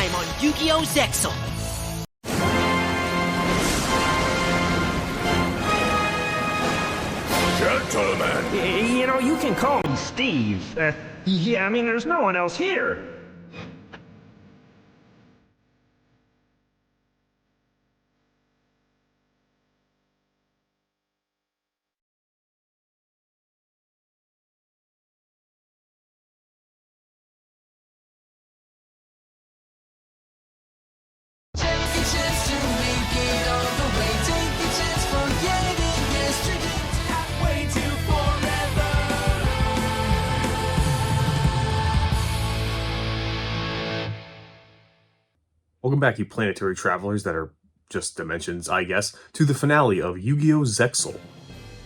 time on Yu-Gi-Oh! Zexal! Gentlemen! You know, you can call me Steve. Yeah, I mean, there's no one else here. Welcome back, you planetary travelers that are just dimensions, I guess, to the finale of Yu-Gi-Oh! Zexal.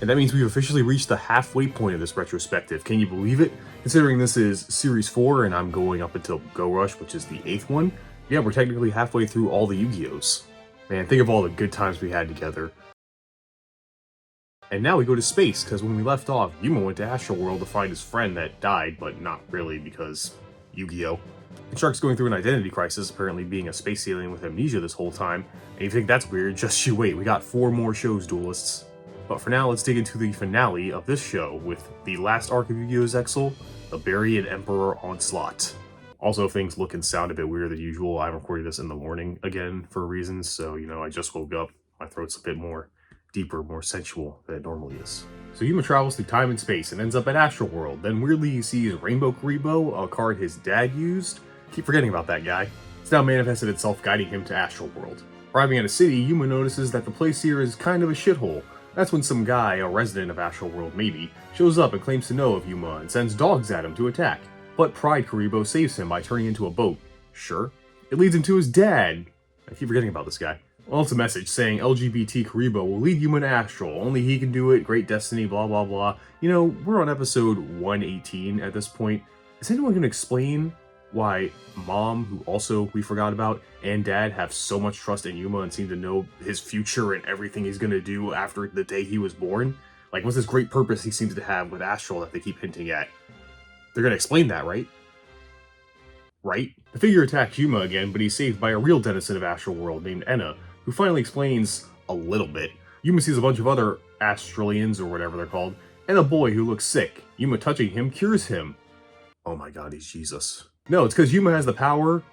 And that means we've officially reached the halfway point of this retrospective. Can you believe it? Considering this is Series 4 and I'm going up until Go Rush, which is the 8th one, yeah, we're technically halfway through all the Yu-Gi-Ohs. Man, think of all the good times we had together. And now we go to space, because when we left off, Yuma went to Astral World to find his friend that died, but not really, because Yu-Gi-Oh! And Shark's going through an identity crisis, apparently being a space alien with amnesia this whole time. And you think that's weird, just you wait, we got 4 more shows, duelists. But for now, let's dig into the finale of this show with the last arc of Yu-Gi-Oh! Zexal, the Barian Emperor Onslaught. Also, if things look and sound a bit weirder than usual, I'm recording this in the morning again for reasons, so, you know, I just woke up, my throat's a bit more deeper, more sensual than it normally is. So Yuma travels through time and space and ends up at Astral World. Then weirdly he sees Rainbow Karibo, a card his dad used. Keep forgetting about that guy. It's now manifested itself, guiding him to Astral World. Arriving at a city, Yuma notices that the place here is kind of a shithole. That's when some guy, a resident of Astral World maybe, shows up and claims to know of Yuma and sends dogs at him to attack. But Pride Karibo saves him by turning into a boat. Sure. It leads him to his dad. I keep forgetting about this guy. Well, it's a message saying LGBT Karibo will lead Yuma to Astral. Only he can do it, great destiny, blah blah blah. You know, we're on episode 118 at this point. Is anyone going to explain why Mom, who also we forgot about, and Dad have so much trust in Yuma and seem to know his future and everything he's going to do after the day he was born? Like, what's this great purpose he seems to have with Astral that they keep hinting at? They're going to explain that, right? Right? The figure attacks Yuma again, but he's saved by a real denizen of Astral World named Enna, who finally explains a little bit. Yuma sees a bunch of other Astralians, or whatever they're called, and a boy who looks sick. Yuma touching him cures him. Oh my god, he's Jesus. No, it's because Yuma has the power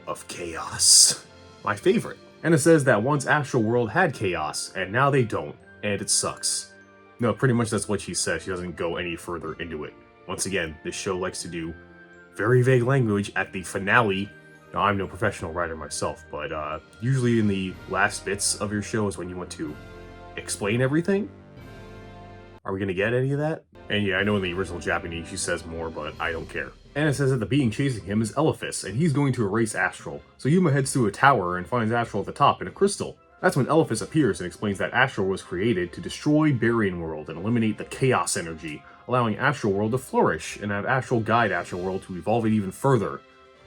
of chaos. My favorite. Enna says that once Astral World had chaos, and now they don't, and it sucks. No, pretty much that's what she says. She doesn't go any further into it. Once again, this show likes to do very vague language at the finale. Now, I'm no professional writer myself, but usually in the last bits of your show is when you want to explain everything. Are we going to get any of that? And yeah, I know in the original Japanese she says more, but I don't care. Anna says that the being chasing him is Elephas, and he's going to erase Astral. So Yuma heads to a tower and finds Astral at the top in a crystal. That's when Elephas appears and explains that Astral was created to destroy Barian World and eliminate the chaos energy, allowing Astral World to flourish, and have Astral guide Astral World to evolve it even further.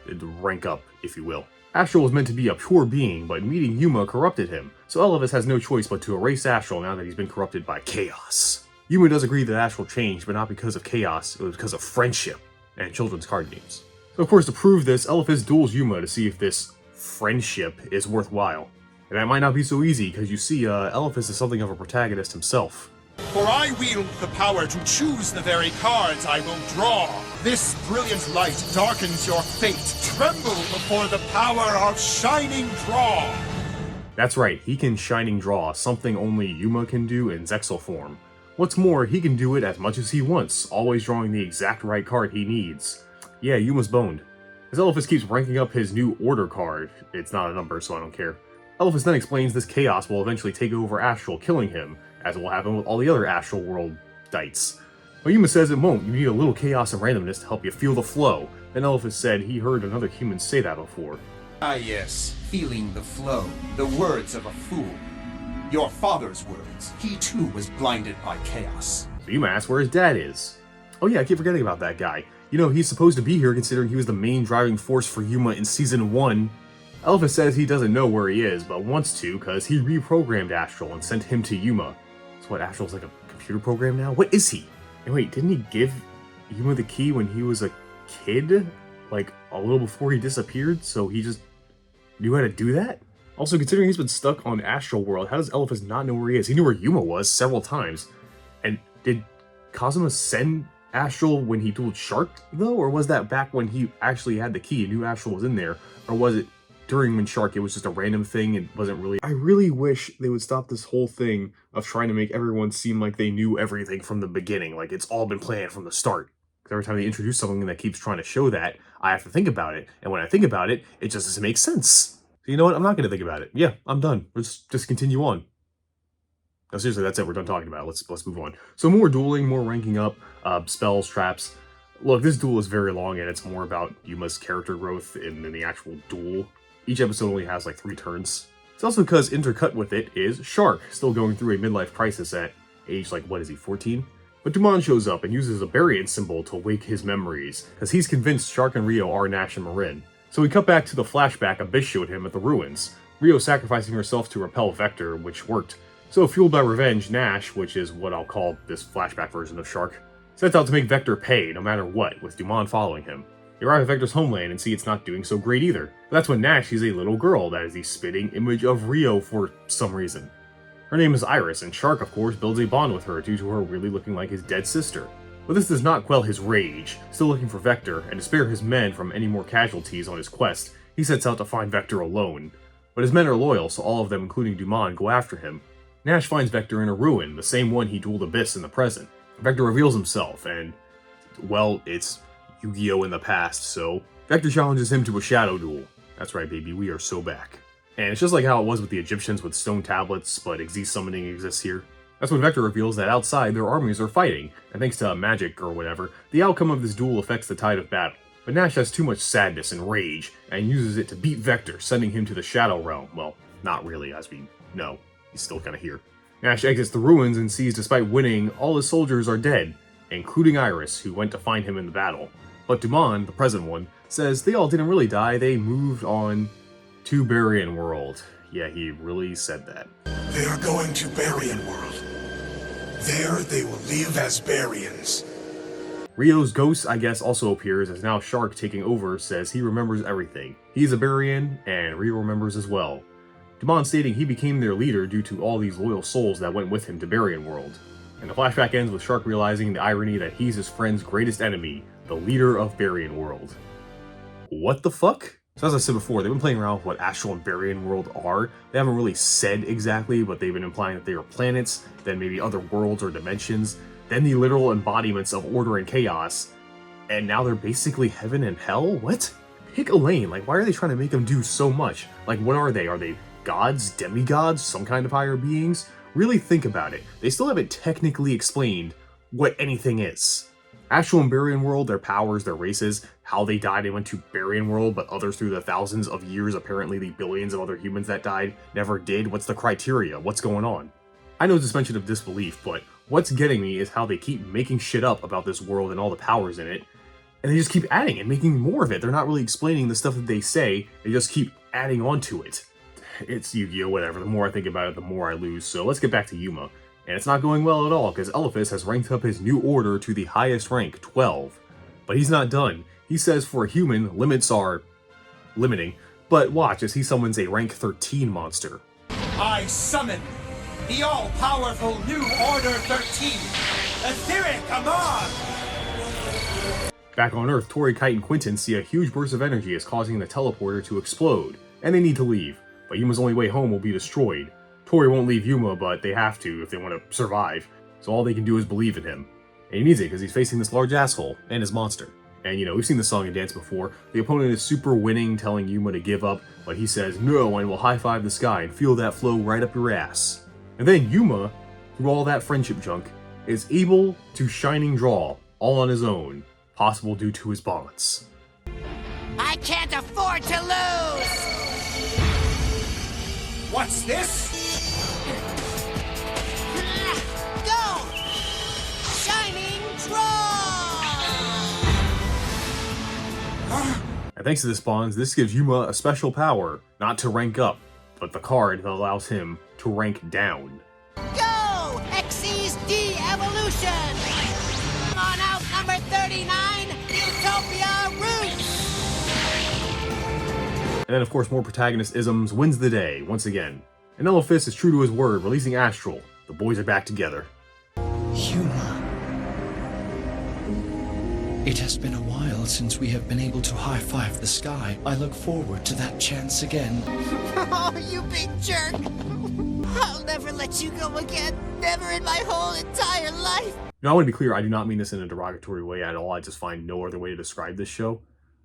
To rank up, if you will. Astral was meant to be a pure being, but meeting Yuma corrupted him, so Elephas has no choice but to erase Astral now that he's been corrupted by chaos. Yuma does agree that Astral changed, but not because of chaos, it was because of friendship and children's card games. So of course, to prove this, Elephas duels Yuma to see if this friendship is worthwhile. And that might not be so easy, because you see, Elephas is something of a protagonist himself. For I wield the power to choose the very cards I will draw. This brilliant light darkens your fate. Tremble before the power of Shining Draw. That's right, he can Shining Draw, something only Yuma can do in Zexal form. What's more, he can do it as much as he wants, always drawing the exact right card he needs. Yeah, Yuma's boned. As Elephas keeps ranking up his new order card, it's not a number so I don't care. Elephas then explains this chaos will eventually take over Astral, killing him, as will happen with all the other Astral World dites. But Yuma says it won't, you need a little chaos and randomness to help you feel the flow. Then Elephas said he heard another human say that before. Ah yes, feeling the flow, the words of a fool. Your father's words. He too was blinded by chaos. So Yuma asks where his dad is. Oh yeah, I keep forgetting about that guy. You know, he's supposed to be here considering he was the main driving force for Yuma in Season 1. Elephas says he doesn't know where he is, but wants to because he reprogrammed Astral and sent him to Yuma. So what, Astral's like a computer program now? What is he? And wait, didn't he give Yuma the key when he was a kid? Like, a little before he disappeared? So he just knew how to do that? Also, considering he's been stuck on Astral World, how does Elephas not know where he is? He knew where Yuma was several times. And did Kazuma send Astral when he dueled Shark, though? Or was that back when he actually had the key and knew Astral was in there? Or was it during when Shark, it was just a random thing and wasn't really... I really wish they would stop this whole thing of trying to make everyone seem like they knew everything from the beginning. Like, it's all been planned from the start. Because every time they introduce something that keeps trying to show that, I have to think about it. And when I think about it, it just doesn't make sense. So you know what? I'm not going to think about it. Yeah, I'm done. Let's just continue on. No, seriously, that's it. We're done talking about it. Let's move on. So more dueling, more ranking up, spells, traps. Look, this duel is very long, and it's more about Yuma's character growth than the actual duel. Each episode only has like 3 turns. It's also because intercut with it is Shark, still going through a midlife crisis at age, like, what is he, 14? But Dumon shows up and uses a Barian symbol to wake his memories, because he's convinced Shark and Rio are Nash and Marin. So we cut back to the flashback Abyss showed him at the ruins, Rio sacrificing herself to repel Vector, which worked. So fueled by revenge, Nash, which is what I'll call this flashback version of Shark, sets out to make Vector pay no matter what, with Dumon following him. They arrive at Vector's homeland and see it's not doing so great either. But that's when Nash sees a little girl that is the spitting image of Rio for some reason. Her name is Iris, and Shark, of course, builds a bond with her due to her really looking like his dead sister. But this does not quell his rage. Still looking for Vector, and to spare his men from any more casualties on his quest, he sets out to find Vector alone. But his men are loyal, so all of them, including Dumon, go after him. Nash finds Vector in a ruin, the same one he dueled Abyss in the present. Vector reveals himself, and, well, it's Yu-Gi-Oh! In the past, so Vector challenges him to a shadow duel. That's right, baby, we are so back. And it's just like how it was with the Egyptians with stone tablets, but Xyz summoning exists here. That's when Vector reveals that outside their armies are fighting, and thanks to magic or whatever, the outcome of this duel affects the tide of battle. But Nash has too much sadness and rage, and uses it to beat Vector, sending him to the Shadow Realm. Well, not really, as we know. He's still kinda here. Nash exits the ruins and sees despite winning, all his soldiers are dead, including Iris, who went to find him in the battle. But Dumon, the present one, says they all didn't really die, they moved on to Barian World. Yeah, he really said that. They are going to Barian World. There they will live as Barians. Rio's ghost, I guess, also appears as now Shark, taking over, says he remembers everything. He's a Barian, and Rio remembers as well. Dumon stating he became their leader due to all these loyal souls that went with him to Barian World. And the flashback ends with Shark realizing the irony that he's his friend's greatest enemy, the leader of Barian World. What the fuck? So as I said before, they've been playing around with what Astral and Barian World are. They haven't really said exactly, but they've been implying that they are planets, then maybe other worlds or dimensions, then the literal embodiments of order and chaos, and now they're basically heaven and hell? What? Pick a lane. Like, why are they trying to make them do so much? Like, what are they? Are they gods, demigods, some kind of higher beings? Really think about it. They still haven't technically explained what anything is. Astral and Barian World, their powers, their races, how they died and went to Barian World, but others through the thousands of years, apparently the billions of other humans that died, never did. What's the criteria? What's going on? I know it's suspension of disbelief, but what's getting me is how they keep making shit up about this world and all the powers in it, and they just keep adding and making more of it. They're not really explaining the stuff that they say, they just keep adding on to it. It's Yu-Gi-Oh! Whatever, the more I think about it, the more I lose, so let's get back to Yuma. And it's not going well at all, because Elephas has ranked up his new order to the highest rank, 12. But he's not done. He says for a human, limits are limiting, but watch as he summons a rank 13 monster. I summon the all-powerful new Order 13, Etheric Amon! Back on Earth, Tori, Kite, and Quentin see a huge burst of energy is causing the teleporter to explode, and they need to leave, but Yuma's only way home will be destroyed. Tori won't leave Yuma, but they have to if they want to survive, so all they can do is believe in him. And he needs it because he's facing this large asshole and his monster. And you know, we've seen this song and dance before. The opponent is super winning, telling Yuma to give up, but he says no and will high-five the sky and feel that flow right up your ass. And then Yuma, through all that friendship junk, is able to Shining Draw all on his own, possible due to his bonds. I can't afford to lose! What's this? Go! Shining Draw! And thanks to the spawns, this gives Yuma a special power, not to rank up, but the card that allows him to rank down. Go! Xyz de-evolution! Come on out, number 39, Utopia Roots! And then of course more protagonist-isms wins the day, once again. And Elephas is true to his word, releasing Astral. The boys are back together. Yuma. It has been a while since we have been able to high-five the sky. I look forward to that chance again. Oh, you big jerk! I'll never let you go again. Never in my whole entire life. Now I want to be clear, I do not mean this in a derogatory way at all. I just find no other way to describe this show.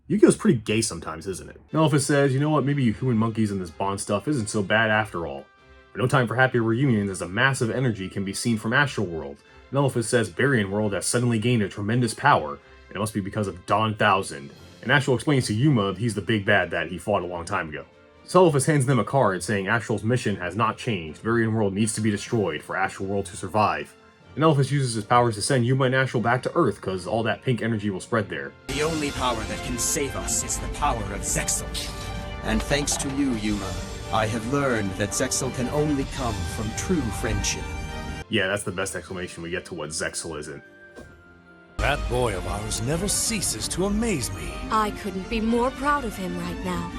Yu-Gi-Oh's pretty gay sometimes, isn't it? Elephas says, you know what, maybe you human monkeys and this Bond stuff isn't so bad after all. But no time for happy reunions as a massive energy can be seen from Astral World. And Elephas says Barian World has suddenly gained a tremendous power, and it must be because of Dawn 1000. And Astral explains to Yuma he's the big bad that he fought a long time ago. So Elephas hands them a card saying Astral's mission has not changed. Barian World needs to be destroyed for Astral World to survive. And Elephas uses his powers to send Yuma and Astral back to Earth because all that pink energy will spread there. The only power that can save us is the power of Zexel. And thanks to you, Yuma, I have learned that Zexel can only come from true friendship. Yeah, that's the best explanation we get to what Zexel isn't. That boy of ours never ceases to amaze me. I couldn't be more proud of him right now.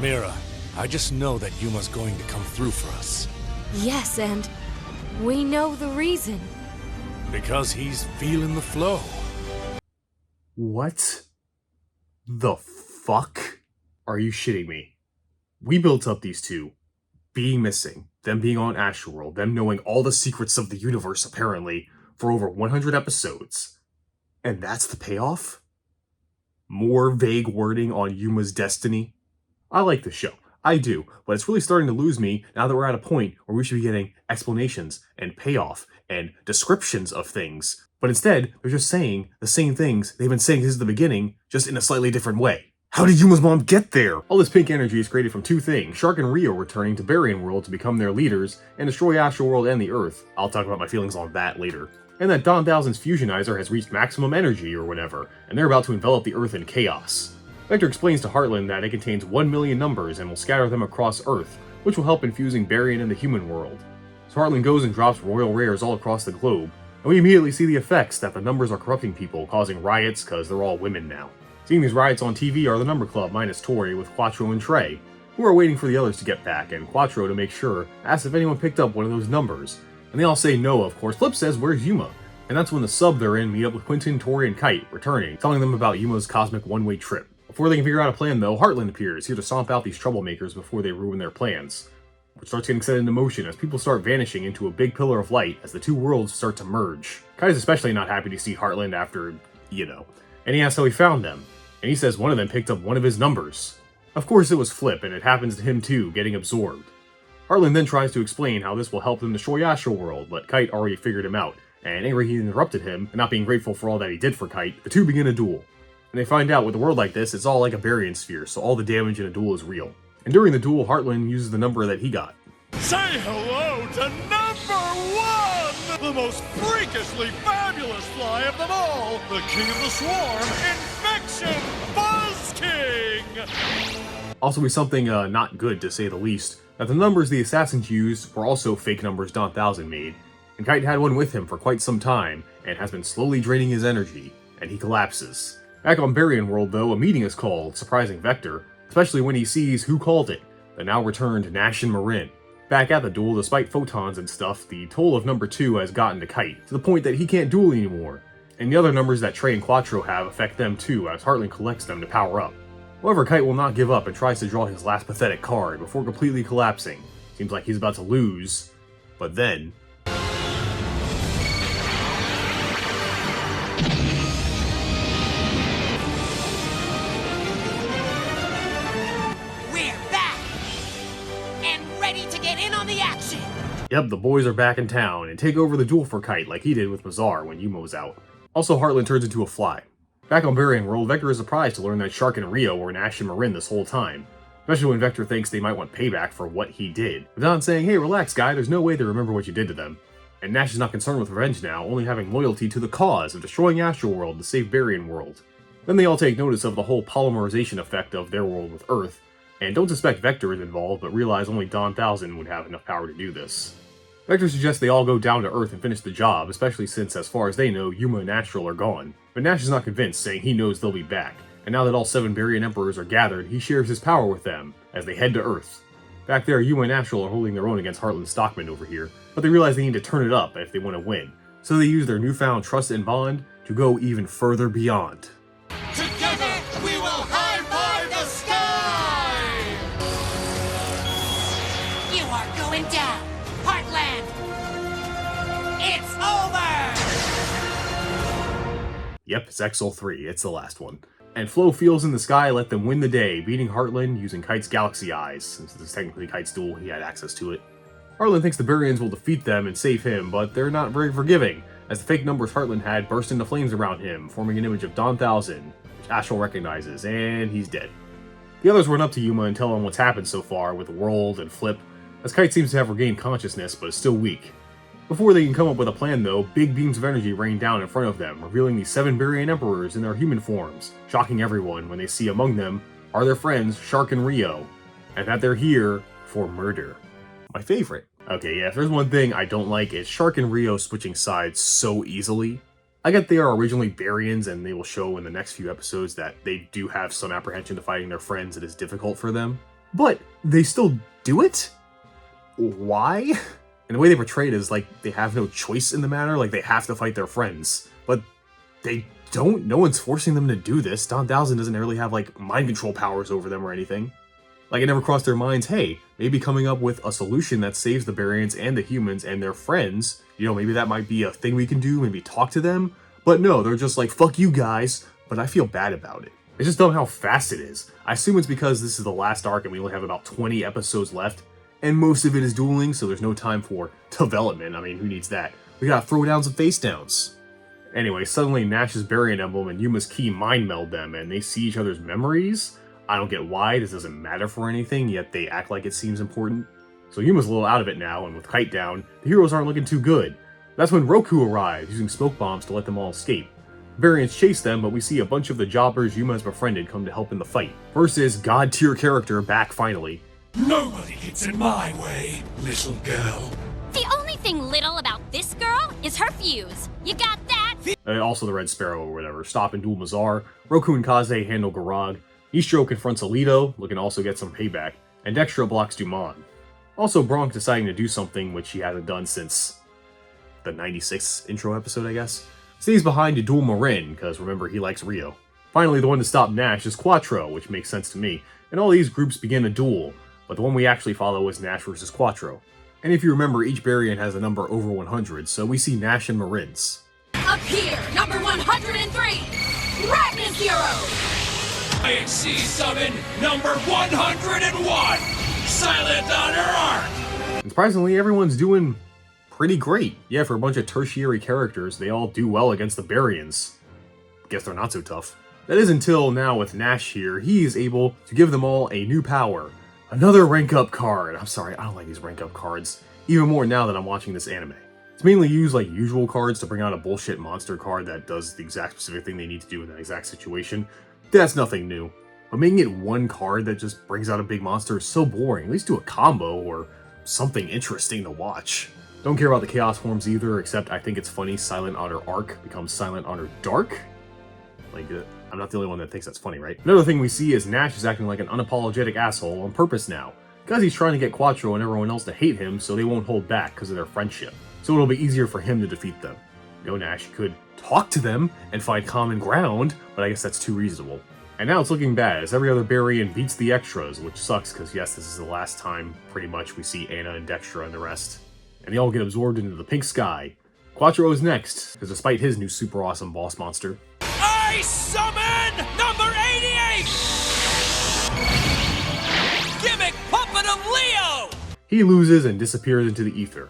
Mira, I just know that Yuma's going to come through for us. Yes, and we know the reason. Because he's feeling the flow. What the fuck? Are you shitting me? We built up these two being missing, them being on Astral World, them knowing all the secrets of the universe apparently for over 100 episodes. And that's the payoff? More vague wording on Yuma's destiny? I like the show. I do, but it's really starting to lose me now that we're at a point where we should be getting explanations and payoff and descriptions of things. But instead, they're just saying the same things they've been saying since the beginning, just in a slightly different way. How did Yuma's mom get there? All this pink energy is created from two things: Shark and Rio returning to Barian World to become their leaders and destroy Astral World and the Earth. I'll talk about my feelings on that later. And that Dawn 1000's fusionizer has reached maximum energy or whatever, and they're about to envelop the Earth in chaos. Vector explains to Heartland that it contains 1 million numbers and will scatter them across Earth, which will help infusing Barian in the human world. So Heartland goes and drops royal rares all across the globe, and we immediately see the effects that the numbers are corrupting people, causing riots because they're all women now. Seeing these riots on TV are the Number Club minus Tori with Quattro and Trey, who are waiting for the others to get back, and Quattro, to make sure, asks if anyone picked up one of those numbers. And they all say no, of course. Flip says, "Where's Yuma?" And that's when the sub they're in meet up with Quentin, Tori, and Kite, returning, telling them about Yuma's cosmic one-way trip. Before they can figure out a plan though, Heartland appears, here to stomp out these troublemakers before they ruin their plans. Which starts getting set into motion as people start vanishing into a big pillar of light as the two worlds start to merge. Kite is especially not happy to see Heartland after, you know. And he asks how he found them. And he says one of them picked up one of his numbers. Of course it was Flip, and it happens to him too, getting absorbed. Heartland then tries to explain how this will help them destroy Astral World, but Kite already figured him out. And angry he interrupted him, and not being grateful for all that he did for Kite, the two begin a duel. And they find out with a world like this, it's all like a Barian sphere, so all the damage in a duel is real. And during the duel, Heartland uses the number that he got. Say hello to number 1! The most freakishly fabulous fly of them all! The king of the swarm, Infection Buzz King! Also, with something not good to say the least, that the numbers the assassins used were also fake numbers Dawn 1000 made. And Kite had one with him for quite some time, and has been slowly draining his energy, and he collapses. Back on Barian World though, a meeting is called, surprising Vector, especially when he sees who called it, the now returned Nash and Marin. Back at the duel, despite photons and stuff, the toll of number 2 has gotten to Kite, to the point that he can't duel anymore. And the other numbers that Trey and Quattro have affect them too, as Heartland collects them to power up. However, Kite will not give up and tries to draw his last pathetic card before completely collapsing. Seems like he's about to lose, but then... Yep, the boys are back in town and take over the duel for Kite like he did with Mazar when Yuma was out. Also, Heartland turns into a fly. Back on Barian World, Vector is surprised to learn that Shark and Rio were Nash and Marin this whole time. Especially when Vector thinks they might want payback for what he did. But Don saying, hey relax guy, there's no way they remember what you did to them. And Nash is not concerned with revenge now, only having loyalty to the cause of destroying Astral World to save Barian World. Then they all take notice of the whole polymerization effect of their world with Earth, and don't suspect Vector is involved, but realize only Dawn 1000 would have enough power to do this. Vector suggests they all go down to Earth and finish the job, especially since, as far as they know, Yuma and Astral are gone. But Nash is not convinced, saying he knows they'll be back, and now that all 7 Barian Emperors are gathered, he shares his power with them, as they head to Earth. Back there, Yuma and Astral are holding their own against Heartland Stockman over here, but they realize they need to turn it up if they want to win. So they use their newfound trust and bond to go even further beyond. Together, we will high-five the sky! You are going down, Heartland! It's over! Yep, Zexal 3, it's the last one. And Flo feels in the sky let them win the day, beating Heartland using Kite's galaxy eyes. Since this is technically Kite's duel, he had access to it. Heartland thinks the Barians will defeat them and save him, but they're not very forgiving, as the fake numbers Heartland had burst into flames around him, forming an image of Don 1000, which Astral recognizes, and he's dead. The others run up to Yuma and tell him what's happened so far with World and Flip, as Kite seems to have regained consciousness but is still weak. Before they can come up with a plan though, big beams of energy rain down in front of them, revealing the 7 Barian Emperors in their human forms, shocking everyone when they see among them are their friends Shark and Rio, and that they're here for murder. My favorite. Okay, yeah, if there's one thing I don't like, it's Shark and Rio switching sides so easily. I get they are originally Barians, and they will show in the next few episodes that they do have some apprehension to fighting their friends. It is difficult for them. But they still do it? Why? And the way they portray it is like they have no choice in the matter, like they have to fight their friends. But they don't, no one's forcing them to do this. Don 1000 doesn't really have like mind control powers over them or anything. Like it never crossed their minds, hey, maybe coming up with a solution that saves the Barians and the humans and their friends, you know, maybe that might be a thing we can do, maybe talk to them. But no, they're just like, fuck you guys, but I feel bad about it. It's just dumb how fast it is. I assume it's because this is the last arc and we only have about 20 episodes left, and most of it is dueling, so there's no time for development. I mean, who needs that? We gotta throw down some face downs. Anyway, suddenly Nash's Barian emblem and Yuma's key mind meld them, and they see each other's memories. I don't get why, this doesn't matter for anything, yet they act like it seems important. So Yuma's a little out of it now, and with Kite down, the heroes aren't looking too good. That's when Roku arrives, using smoke bombs to let them all escape. The Barians chase them, but we see a bunch of the jobbers Yuma has befriended come to help in the fight. First is god-tier character back finally. Nobody gets in my way, little girl. The only thing little about this girl is her fuse. You got that? Also the Red Sparrow or whatever. Stop and duel Mazar. Roku and Kaze handle Garag. Istro confronts Alito, looking to also get some payback. And Dextra blocks Dumont. Also Bronx deciding to do something which he hasn't done since the 96th intro episode, I guess. Stays behind to duel Marin, because remember, he likes Rio. Finally, the one to stop Nash is Quattro, which makes sense to me. And all these groups begin a duel, but the one we actually follow is Nash versus Quattro. And if you remember, each Barian has a number over 100, so we see Nash and Marin's. Up here, number 103, Ragnar Hero! Maxx C summon number 101, Silent on her arc! And surprisingly, everyone's doing pretty great. Yeah, for a bunch of tertiary characters, they all do well against the Barians. Guess they're not so tough. That is until now with Nash here, he is able to give them all a new power. Another rank up card. I'm sorry, I don't like these rank up cards. Even more now that I'm watching this anime. It's mainly used like usual cards to bring out a bullshit monster card that does the exact specific thing they need to do in that exact situation. That's nothing new. But making it one card that just brings out a big monster is so boring. At least do a combo or something interesting to watch. Don't care about the chaos forms either, except I think it's funny Silent Honor Arc becomes Silent Honor Dark. Like, I'm not the only one that thinks that's funny, right? Another thing we see is Nash is acting like an unapologetic asshole on purpose now, because he's trying to get Quattro and everyone else to hate him so they won't hold back because of their friendship. So it'll be easier for him to defeat them. You know, Nash could talk to them and find common ground, but I guess that's too reasonable. And now it's looking bad, as every other Barian beats the extras, which sucks because yes, this is the last time, pretty much, we see Anna and Dextra and the rest. And they all get absorbed into the pink sky. Quattro is next, because despite his new super awesome boss monster, I summon number 88! Gimmick Puppet of Leo! he loses and disappears into the ether.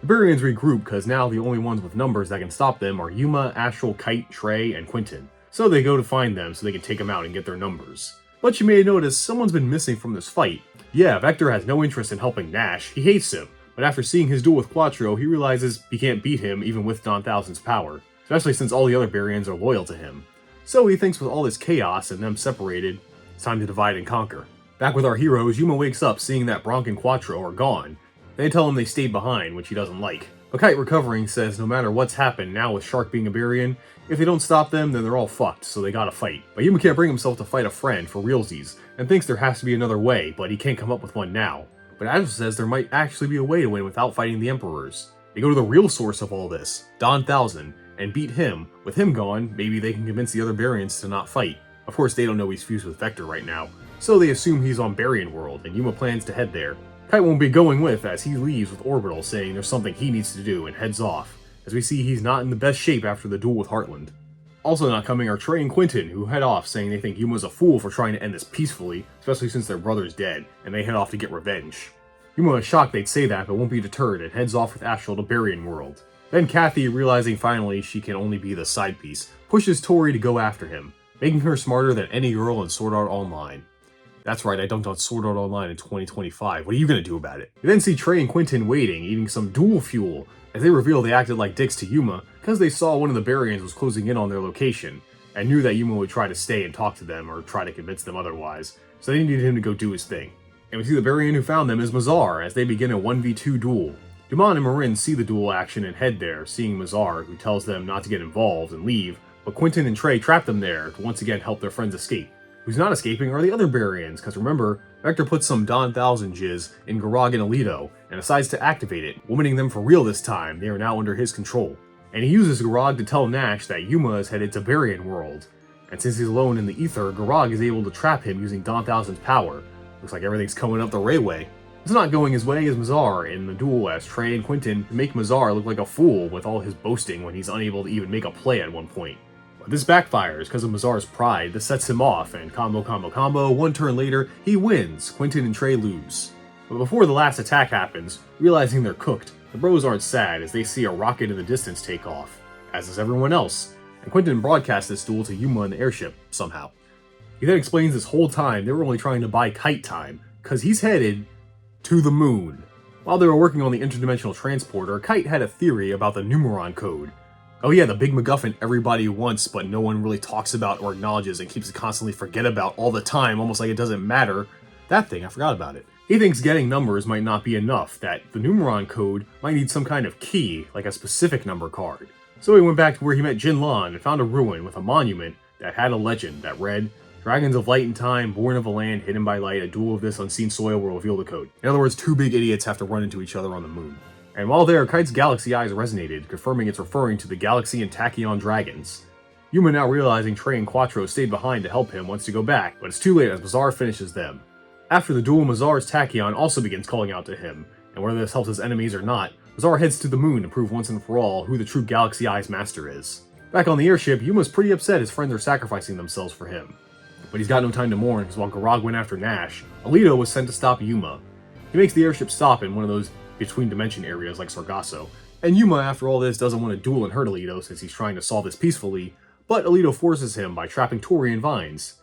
The Barians regroup because now the only ones with numbers that can stop them are Yuma, Astral, Kite, Trey, and Quentin. So they go to find them so they can take them out and get their numbers. But you may notice someone's been missing from this fight. Yeah, Vector has no interest in helping Nash, he hates him. But after seeing his duel with Quattro, he realizes he can't beat him even with Don 1000's power, especially since all the other Barians are loyal to him. So he thinks with all this chaos and them separated, it's time to divide and conquer. Back with our heroes, Yuma wakes up seeing that Bronk and Quattro are gone. They tell him they stayed behind, which he doesn't like. But Kite, recovering, says no matter what's happened now with Shark being a Barian, if they don't stop them, then they're all fucked, so they gotta fight. But Yuma can't bring himself to fight a friend for realsies, and thinks there has to be another way, but he can't come up with one now. But Ashel says there might actually be a way to win without fighting the Emperors. They go to the real source of all this, Don 1000, and beat him. With him gone, maybe they can convince the other Barians to not fight. Of course, they don't know he's fused with Vector right now, so they assume he's on Barian World, and Yuma plans to head there. Kite won't be going with as he leaves with Orbital saying there's something he needs to do and heads off, as we see he's not in the best shape after the duel with Heartland. Also not coming are Trey and Quentin, who head off saying they think Yuma's a fool for trying to end this peacefully, especially since their brother's dead, and they head off to get revenge. Yuma is shocked they'd say that, but won't be deterred and heads off with Astral to Barian World. Then Kathy, realizing finally she can only be the side piece, pushes Tori to go after him, making her smarter than any girl in Sword Art Online. That's right, I dunked on Sword Art Online in 2025. What are you gonna do about it? We then see Trey and Quentin waiting, eating some duel fuel, as they reveal they acted like dicks to Yuma because they saw one of the Barians was closing in on their location, and knew that Yuma would try to stay and talk to them or try to convince them otherwise, so they needed him to go do his thing. And we see the Barian who found them is Mazar as they begin a 1v2 duel. Dumont and Marin see the duel action and head there, seeing Mazar, who tells them not to get involved and leave, but Quentin and Trey trap them there to once again help their friends escape. Who's not escaping are the other Barians, because remember, Vector puts some Don 1000 jizz in Garag and Alito, and decides to activate it, womaning them for real this time. They are now under his control. And he uses Garag to tell Nash that Yuma is headed to Barian World. And since he's alone in the ether, Garag is able to trap him using Don 1000's power. Looks like everything's coming up the Ray way. It's not going his way as Mazar in the duel as Trey and Quentin make Mazar look like a fool with all his boasting when he's unable to even make a play at one point. But this backfires because of Mazar's pride. This sets him off, and combo, one turn later, he wins. Quentin and Trey lose. But before the last attack happens, realizing they're cooked, the bros aren't sad as they see a rocket in the distance take off, as does everyone else, and Quentin broadcasts this duel to Yuma in the airship, somehow. He then explains this whole time they were only trying to buy Kite time, because he's headed to the moon. While they were working on the interdimensional transporter, Kite had a theory about the Numeron code. Oh yeah, the big MacGuffin everybody wants, but no one really talks about or acknowledges and keeps to constantly forget about all the time, almost like it doesn't matter. That thing, I forgot about it. He thinks getting numbers might not be enough, that the Numeron code might need some kind of key, like a specific number card. So he went back to where he met Jinlan and found a ruin with a monument that had a legend that read, "Dragons of light and time, born of a land hidden by light, a duel of this unseen soil will reveal the code." In other words, two big idiots have to run into each other on the moon. And while there, Kite's galaxy eyes resonated, confirming it's referring to the Galaxy and Tachyon dragons. Yuma, now realizing Trey and Quattro stayed behind to help him, wants to go back, but it's too late as Mazar finishes them. After the duel, Mazar's Tachyon also begins calling out to him, and whether this helps his enemies or not, Mazar heads to the moon to prove once and for all who the true Galaxy Eyes master is. Back on the airship, Yuma's pretty upset his friends are sacrificing themselves for him. But he's got no time to mourn, because while Garag went after Nash, Alito was sent to stop Yuma. He makes the airship stop in one of those between-dimension areas like Sargasso, and Yuma, after all this, doesn't want to duel and hurt Alito since he's trying to solve this peacefully, but Alito forces him by trapping Tori in vines.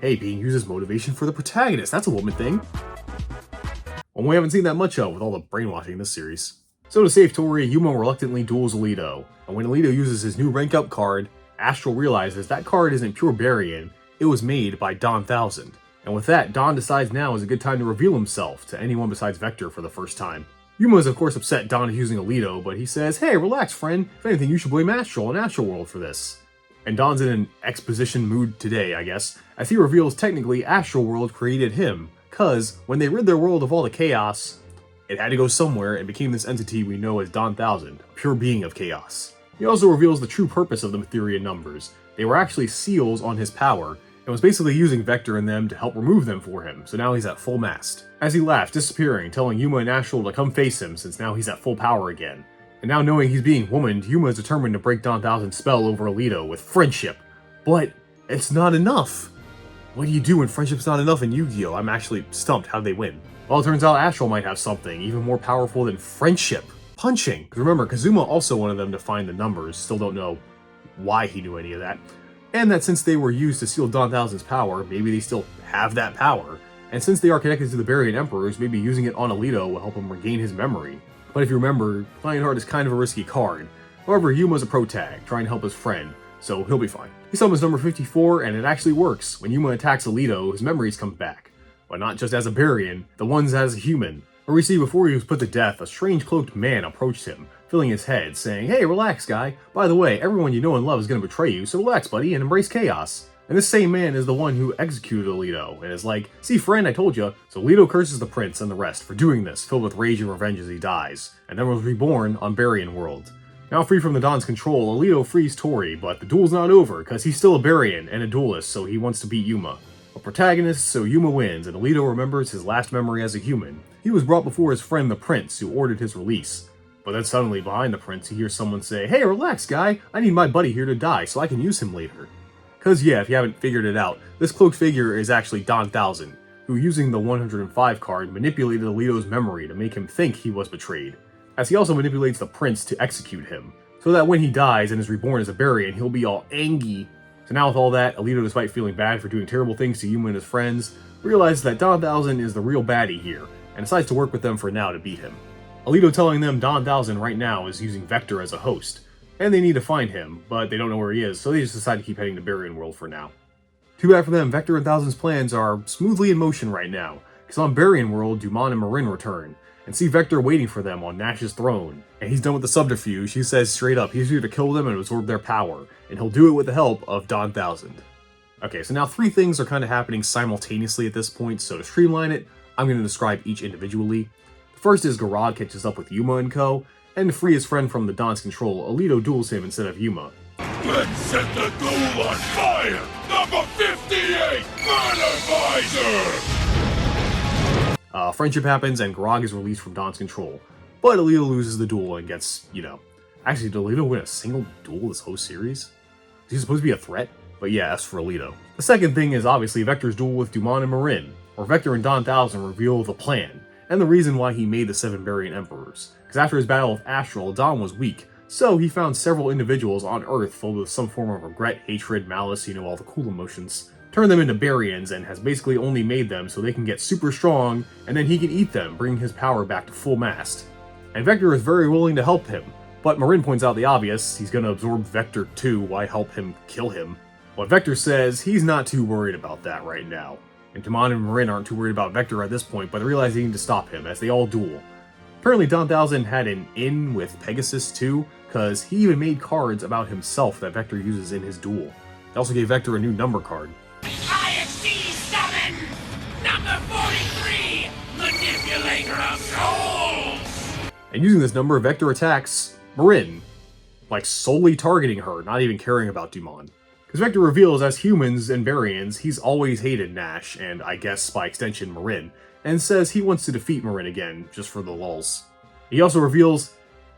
Hey, being used as motivation for the protagonist, that's a woman thing. One we haven't seen that much of with all the brainwashing in this series. So to save Tori, Yuma reluctantly duels Alito, and when Alito uses his new rank up card, Astral realizes that card isn't pure Barian, it was made by Don 1000. And with that, Don decides now is a good time to reveal himself to anyone besides Vector for the first time. Yuma is of course upset Don is using Alito, but he says, "Hey, relax friend, if anything you should blame Astral and Astral World for this." And Don's in an exposition mood today, I guess, as he reveals technically Astral World created him, cause when they rid their world of all the chaos, it had to go somewhere and became this entity we know as Don 1000, a pure being of chaos. He also reveals the true purpose of the Matherian numbers. They were actually seals on his power, and was basically using Vector and them to help remove them for him, so now he's at full mast. As he laughs, disappearing, telling Yuma and Astral to come face him since now he's at full power again. And now knowing he's being womaned, Yuma is determined to break Don 1000's spell over Alito with friendship. But it's not enough. What do you do when friendship's not enough in Yu-Gi-Oh? I'm actually stumped. How'd they win? Well, it turns out Astral might have something even more powerful than friendship. Punching. Because remember, Kazuma also wanted them to find the numbers. Still don't know why he knew any of that. And that since they were used to seal Don 1000's power, maybe they still have that power. And since they are connected to the Barian Emperors, maybe using it on Alito will help him regain his memory. But if you remember, Lionheart is kind of a risky card. However, Yuma's a pro tag, trying to help his friend, so he'll be fine. He summons number 54, and it actually works. When Yuma attacks Alito, his memories come back. But not just as a Barian, the ones as a human. Where we see before he was put to death, a strange cloaked man approached him, filling his head, saying, "Hey, relax, guy. By the way, everyone you know and love is going to betray you, so relax, buddy, and embrace chaos." And this same man is the one who executed Alito, and is like, "See, friend, I told you." So Alito curses the prince and the rest for doing this, filled with rage and revenge as he dies, and then was reborn on Barian world. Now free from the Don's control, Alito frees Tori, but the duel's not over, because he's still a Barian and a duelist, so he wants to beat Yuma. A protagonist, so Yuma wins, and Alito remembers his last memory as a human. He was brought before his friend the prince, who ordered his release. But then suddenly, behind the prince, he hears someone say, "Hey, relax, guy. I need my buddy here to die, so I can use him later." Cause yeah, if you haven't figured it out, this cloaked figure is actually Don 1000, who using the 105 card manipulated Alito's memory to make him think he was betrayed, as he also manipulates the prince to execute him, so that when he dies and is reborn as a Barian, he'll be all angry. So now with all that, Alito, despite feeling bad for doing terrible things to Yuma and his friends, realizes that Don 1000 is the real baddie here, and decides to work with them for now to beat him. Alito telling them Don 1000 right now is using Vector as a host, and they need to find him, but they don't know where he is, so they just decide to keep heading to Barian World for now. Too bad for them, Vector and 1000's plans are smoothly in motion right now, because on Barian World, Dumont and Marin return, and see Vector waiting for them on Nash's throne. And he's done with the subterfuge. He says straight up he's here to kill them and absorb their power, and he'll do it with the help of Don 1000. Okay, so now 3 things are kind of happening simultaneously at this point, so to streamline it, I'm going to describe each individually. The first is Garag catches up with Yuma and co., and to free his friend from the Don's control, Alito duels him instead of Yuma. Let's set the duel on fire! Number 58, Murder Friendship happens and Garag is released from Don's control, but Alito loses the duel and gets, Actually, did Alito win a single duel this whole series? Is he supposed to be a threat? But yeah, as for Alito. The second thing is obviously Vector's duel with Dumont and Marin, where Vector and Don 1000 reveal the plan, and the reason why he made the 7 Barian Emperors. Because after his battle with Astral, Don was weak, so he found several individuals on Earth filled with some form of regret, hatred, malice, all the cool emotions, turned them into Barians, and has basically only made them so they can get super strong, and then he can eat them, bringing his power back to full mast. And Vector is very willing to help him, but Marin points out the obvious, he's gonna absorb Vector too, why help him kill him? But Vector says he's not too worried about that right now. And Dumont and Marin aren't too worried about Vector at this point, but they realize they need to stop him, as they all duel. Apparently Don 1000 had an in with Pegasus too, because he even made cards about himself that Vector uses in his duel. They also gave Vector a new number card. IXC summon! Number 43, Manipulator of Souls! And using this number, Vector attacks Marin, like solely targeting her, not even caring about Dumont. Because Vector reveals, as humans and Barians, he's always hated Nash, and I guess by extension Marin, and says he wants to defeat Marin again, just for the lulz. He also reveals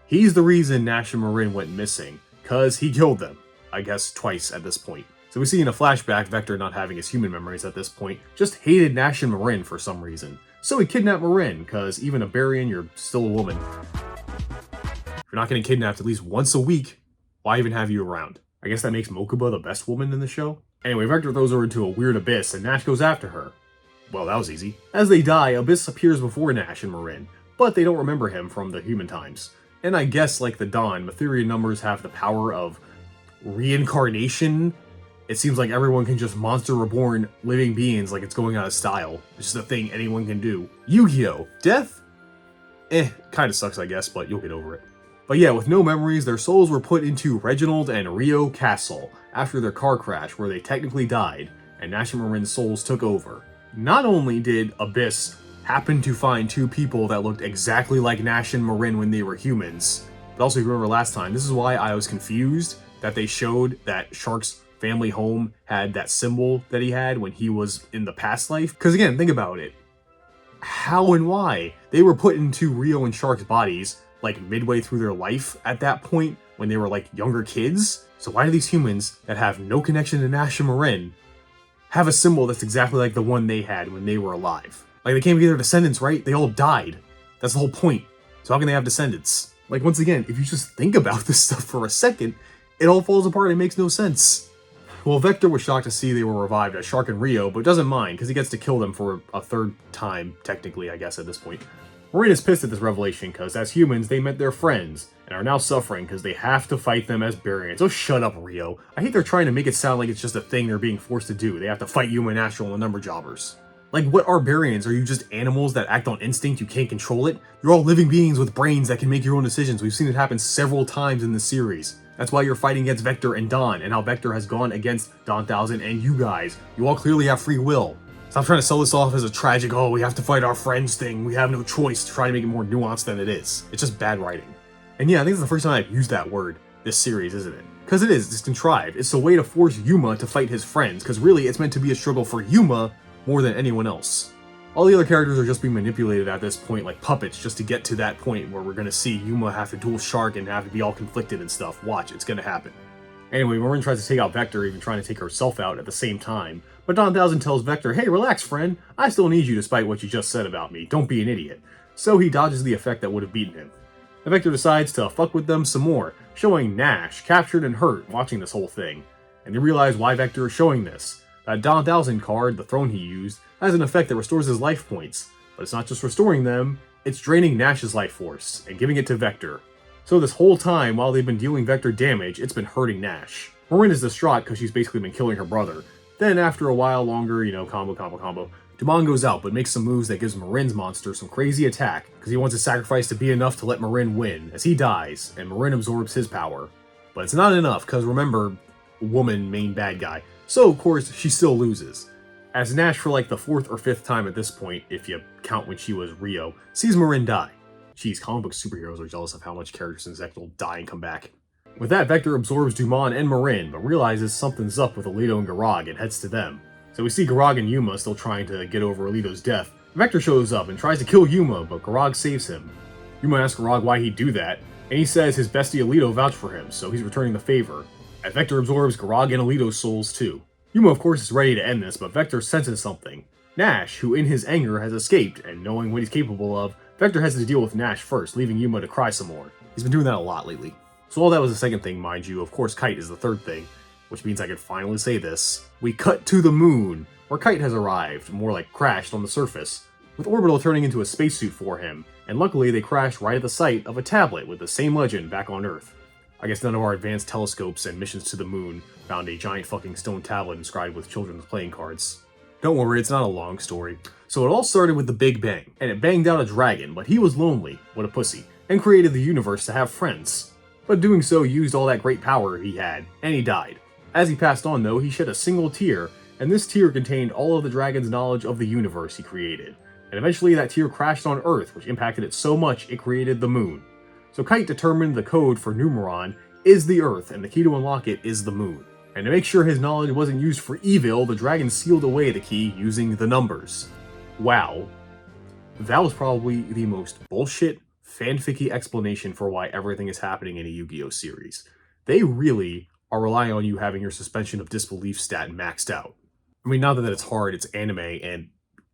he's the reason Nash and Marin went missing, cause he killed them, I guess twice at this point. So we see in a flashback Vector, not having his human memories at this point, just hated Nash and Marin for some reason. So he kidnapped Marin, cause even a Barian, you're still a woman. If you're not getting kidnapped at least once a week, why even have you around? I guess that makes Mokuba the best woman in the show? Anyway, Vector throws her into a weird abyss, and Nash goes after her. Well, that was easy. As they die, Abyss appears before Nash and Marin, but they don't remember him from the human times. And I guess, like the Dawn, Matherian numbers have the power of reincarnation. It seems like everyone can just monster reborn living beings like it's going out of style. It's just a thing anyone can do. Yu-Gi-Oh! Death? Kinda sucks I guess, but you'll get over it. But yeah, with no memories, their souls were put into Reginald and Rio Castle after their car crash where they technically died, and Nash and Marin's souls took over. Not only did Abyss happen to find 2 people that looked exactly like Nash and Marin when they were humans, but also if you remember last time, this is why I was confused that they showed that Shark's family home had that symbol that he had when he was in the past life. Because again, think about it. How and why? They were put into Rio and Shark's bodies like midway through their life at that point when they were like younger kids. So why do these humans that have no connection to Nash and Marin have a symbol that's exactly like the one they had when they were alive? Like, they can't be their descendants, right? They all died. That's the whole point. So how can they have descendants? Like, once again, if you just think about this stuff for a second, it all falls apart and makes no sense. Well, Vector was shocked to see they were revived as Shark and Rio, but doesn't mind, because he gets to kill them for a 3rd time, technically, I guess, at this point. Marin is pissed at this revelation, because as humans, they met their friends, and are now suffering because they have to fight them as Barians. Oh, shut up, Rio. I hate they're trying to make it sound like it's just a thing they're being forced to do. They have to fight Yuma and Astral and the Number Jobbers. Like, what are Barians? Are you just animals that act on instinct? You can't control it? You're all living beings with brains that can make your own decisions. We've seen it happen several times in the series. That's why you're fighting against Vector and Don, and how Vector has gone against Don 1000 and you guys. You all clearly have free will. Stop trying to sell this off as a tragic, oh, we have to fight our friends thing, we have no choice, to try to make it more nuanced than it is. It's just bad writing. And yeah, I think it's the first time I've used that word this series, isn't it? Because it is, it's contrived. It's a way to force Yuma to fight his friends, because really it's meant to be a struggle for Yuma more than anyone else. All the other characters are just being manipulated at this point like puppets just to get to that point where we're going to see Yuma have to duel Shark and have to be all conflicted and stuff. Watch, it's going to happen. Anyway, Marin tries to take out Vector, even trying to take herself out at the same time. But Don 1000 tells Vector, hey, relax, friend. I still need you despite what you just said about me. Don't be an idiot. So he dodges the effect that would have beaten him. And Vector decides to fuck with them some more, showing Nash, captured and hurt, watching this whole thing. And they realize why Vector is showing this. That Don 1000 card, the throne he used, has an effect that restores his life points. But it's not just restoring them, it's draining Nash's life force, and giving it to Vector. So this whole time, while they've been dealing Vector damage, it's been hurting Nash. Marin is distraught because she's basically been killing her brother. Then after a while longer, combo, Digimon goes out but makes some moves that gives Marin's monster some crazy attack, because he wants his sacrifice to be enough to let Marin win, as he dies, and Marin absorbs his power. But it's not enough, because remember, woman main bad guy. So of course, she still loses. As Nash, for like the 4th or 5th time at this point, if you count when she was Rio, sees Marin die. Jeez, comic book superheroes are jealous of how much characters in Zexal die and come back. With that, Vector absorbs Digimon and Marin, but realizes something's up with Alito and Garag and heads to them. So we see Garag and Yuma still trying to get over Alito's death. Vector shows up and tries to kill Yuma, but Garag saves him. Yuma asks Garag why he'd do that, and he says his bestie Alito vouched for him, so he's returning the favor. As Vector absorbs Garag and Alito's souls too. Yuma of course is ready to end this, but Vector senses something. Nash, who in his anger has escaped, and knowing what he's capable of, Vector has to deal with Nash first, leaving Yuma to cry some more. He's been doing that a lot lately. So all that was the second thing, mind you. Of course, Kite is the third thing, which means I can finally say this. We cut to the moon, where Kite has arrived, more like crashed on the surface, with Orbital turning into a spacesuit for him, and luckily they crashed right at the site of a tablet with the same legend back on Earth. I guess none of our advanced telescopes and missions to the moon found a giant fucking stone tablet inscribed with children's playing cards. Don't worry, it's not a long story. So it all started with the Big Bang, and it banged out a dragon, but he was lonely, what a pussy, and created the universe to have friends. But doing so used all that great power he had, and he died. As he passed on though, he shed a single tear, and this tear contained all of the dragon's knowledge of the universe he created. And eventually that tear crashed on Earth, which impacted it so much it created the moon. So Kite determined the code for Numeron is the Earth, and the key to unlock it is the moon. And to make sure his knowledge wasn't used for evil, the dragon sealed away the key using the numbers. Wow. That was probably the most bullshit, fanficky explanation for why everything is happening in a Yu-Gi-Oh series. They really are relying on you having your suspension of disbelief stat maxed out. I mean, not that it's hard, it's anime and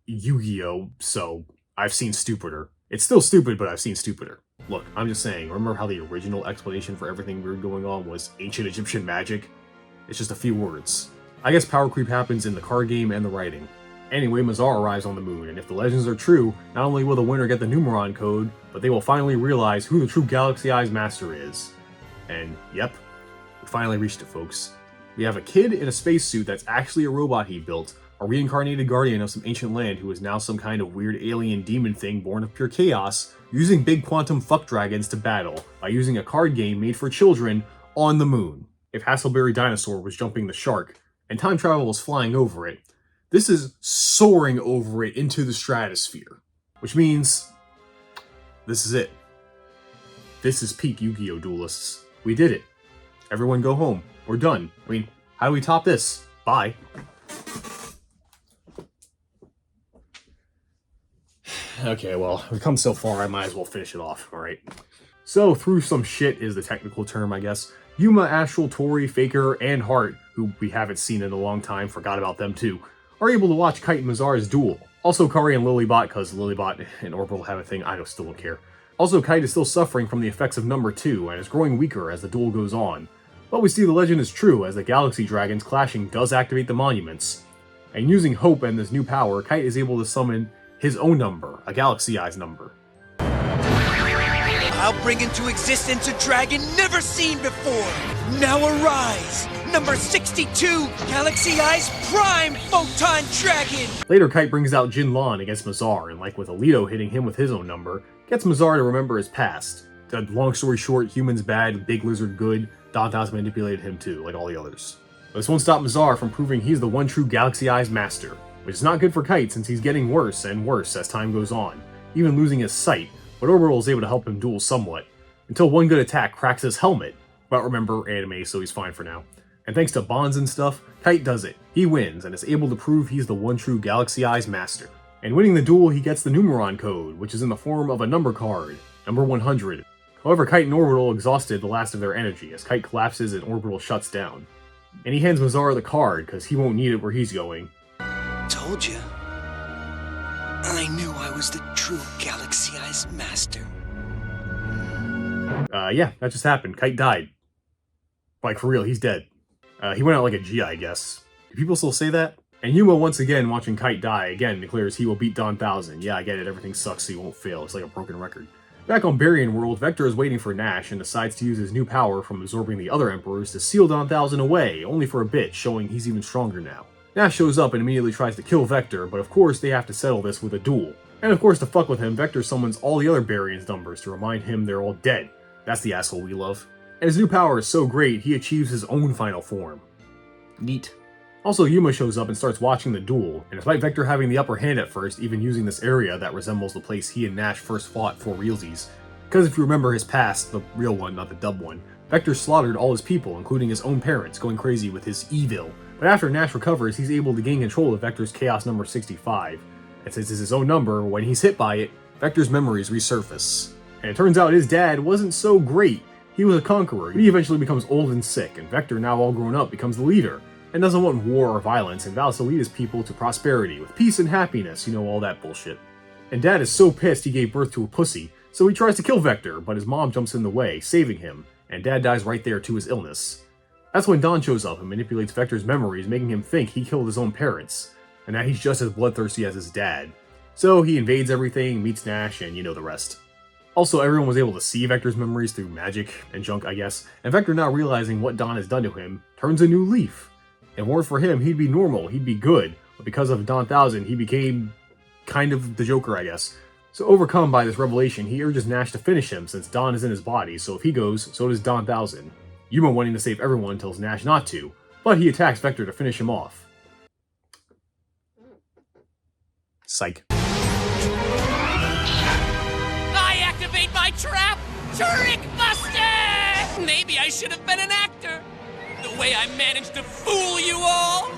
Yu-Gi-Oh, so I've seen stupider. It's still stupid, but I've seen stupider. Look, I'm just saying, remember how the original explanation for everything weird going on was ancient Egyptian magic? It's just a few words. I guess power creep happens in the card game and the writing. Anyway, Mazar arrives on the moon, and if the legends are true, not only will the winner get the Numeron code, but they will finally realize who the true Galaxy Eyes Master is. And yep, we finally reached it, folks. We have a kid in a spacesuit that's actually a robot he built, a reincarnated guardian of some ancient land who is now some kind of weird alien demon thing born of pure chaos, using big quantum fuck dragons to battle by using a card game made for children on the moon. If Hasselberry Dinosaur was jumping the shark, and time travel was flying over it, this is soaring over it into the stratosphere. Which means, this is it. This is peak Yu-Gi-Oh! Duelists. We did it. Everyone go home. We're done. I mean, how do we top this? Bye. Okay, well, we've come so far, I might as well finish it off, alright? So, through some shit is the technical term, I guess. Yuma, Astral, Tori, Faker, and Heart, who we haven't seen in a long time, forgot about them too, are able to watch Kite and Mazar's duel. Also Kari and Lilybot, because Lilybot and Orbital have a thing, I still don't care. Also, Kite is still suffering from the effects of number 2, and is growing weaker as the duel goes on. But we see the legend is true, as the Galaxy Dragons clashing does activate the monuments. And using Hope and this new power, Kite is able to summon his own number, a Galaxy Eyes number. I'll bring into existence a dragon never seen before. Now arise, number 62, Galaxy Eyes Prime Photon Dragon! Later, Kite brings out Jinlan against Mazar, and like with Alito hitting him with his own number, gets Mazar to remember his past. Long story short, humans bad, big lizard good, Dantas manipulated him too, like all the others. But this won't stop Mazar from proving he's the one true Galaxy Eyes master, which is not good for Kite since he's getting worse and worse as time goes on, even losing his sight, but Orbital is able to help him duel somewhat, until one good attack cracks his helmet. But remember, anime, so he's fine for now. And thanks to bonds and stuff, Kite does it. He wins, and is able to prove he's the one true Galaxy Eyes master. And winning the duel, he gets the Numeron code, which is in the form of a number card, number 100. However, Kite and Orbital exhausted the last of their energy, as Kite collapses and Orbital shuts down. And he hands Mazar the card, because he won't need it where he's going. Told you. I knew I was the true Galaxy Eyes master. Yeah, that just happened. Kite died. Like, for real, he's dead. He went out like a G, I guess. Do people still say that? And Yuma, once again, watching Kite die, again declares he will beat Don 1000. Yeah, I get it, everything sucks so he won't fail. It's like a broken record. Back on Barian World, Vector is waiting for Nash and decides to use his new power from absorbing the other Emperors to seal Don 1000 away, only for a bit, showing he's even stronger now. Nash shows up and immediately tries to kill Vector, but of course they have to settle this with a duel. And of course, to fuck with him, Vector summons all the other Barian's numbers to remind him they're all dead. That's the asshole we love. And his new power is so great, he achieves his own final form. Neat. Also, Yuma shows up and starts watching the duel, and despite Vector having the upper hand at first, even using this area that resembles the place he and Nash first fought for realsies. Because if you remember his past, the real one, not the dub one, Vector slaughtered all his people, including his own parents, going crazy with his evil. But after Nash recovers, he's able to gain control of Vector's Chaos number 65. And since it's his own number, when he's hit by it, Vector's memories resurface. And it turns out his dad wasn't so great. He was a conqueror, but he eventually becomes old and sick, and Vector, now all grown up, becomes the leader, and doesn't want war or violence, and vows to lead his people to prosperity, with peace and happiness, you know, all that bullshit. And Dad is so pissed he gave birth to a pussy, so he tries to kill Vector, but his mom jumps in the way, saving him, and Dad dies right there to his illness. That's when Don shows up and manipulates Vector's memories, making him think he killed his own parents, and that he's just as bloodthirsty as his dad. So he invades everything, meets Nash, and you know the rest. Also, everyone was able to see Vector's memories through magic and junk, I guess, and Vector, now realizing what Don has done to him, turns a new leaf. And weren't for him, he'd be normal, he'd be good, but because of Don 1000, he became kind of the Joker, I guess. So overcome by this revelation, he urges Nash to finish him since Don is in his body, so if he goes, so does Don 1000. Yuma, wanting to save everyone, tells Nash not to, but he attacks Vector to finish him off. Psych. I activate my trap! Trick Buster! Maybe I should have been an actor. The way I managed to fool you all!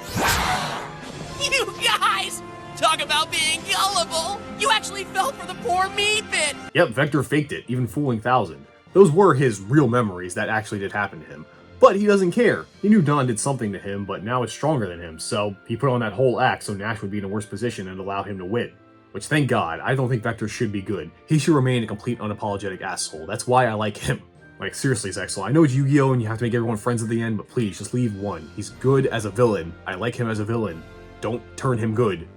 You guys! Talk about being gullible! You actually fell for the poor me bit! Yep, Vector faked it, even fooling 1000. Those were his real memories that actually did happen to him. But he doesn't care. He knew Don did something to him, but now is stronger than him, so he put on that whole act so Nash would be in a worse position and allow him to win. Which, thank God, I don't think Vector should be good. He should remain a complete unapologetic asshole. That's why I like him. Like, seriously, Zexal, I know it's Yu-Gi-Oh! And you have to make everyone friends at the end, but please, just leave one. He's good as a villain. I like him as a villain. Don't turn him good.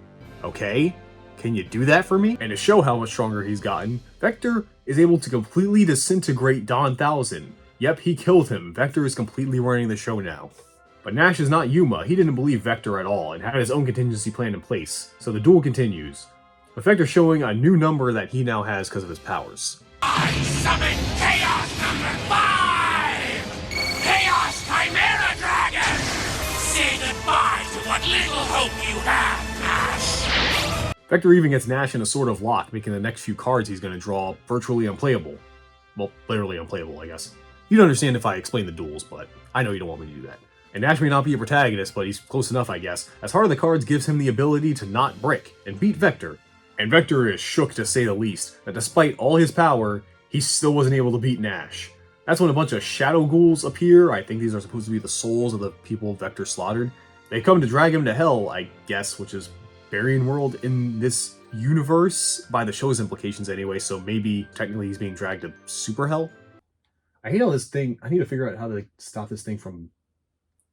Okay? Can you do that for me? And to show how much stronger he's gotten, Vector is able to completely disintegrate Don 1000. Yep, he killed him. Vector is completely running the show now. But Nash is not Yuma. He didn't believe Vector at all and had his own contingency plan in place. So the duel continues, with Vector showing a new number that he now has because of his powers. I summon Chaos number 5! Chaos Chimera Dragon! Say goodbye to what little hope you have, Nash! Vector even gets Nash in a sort of lock, making the next few cards he's going to draw virtually unplayable. Well, literally unplayable, I guess. You'd understand if I explained the duels, but I know you don't want me to do that. And Nash may not be a protagonist, but he's close enough, I guess, as Heart of the Cards gives him the ability to not brick and beat Vector. And Vector is shook, to say the least, that despite all his power, he still wasn't able to beat Nash. That's when a bunch of shadow ghouls appear. I think these are supposed to be the souls of the people Vector slaughtered. They come to drag him to hell, I guess, which is Barian World in this universe, by the show's implications anyway, so maybe technically he's being dragged to Super Hell? I hate all this thing. I need to figure out how to stop this thing from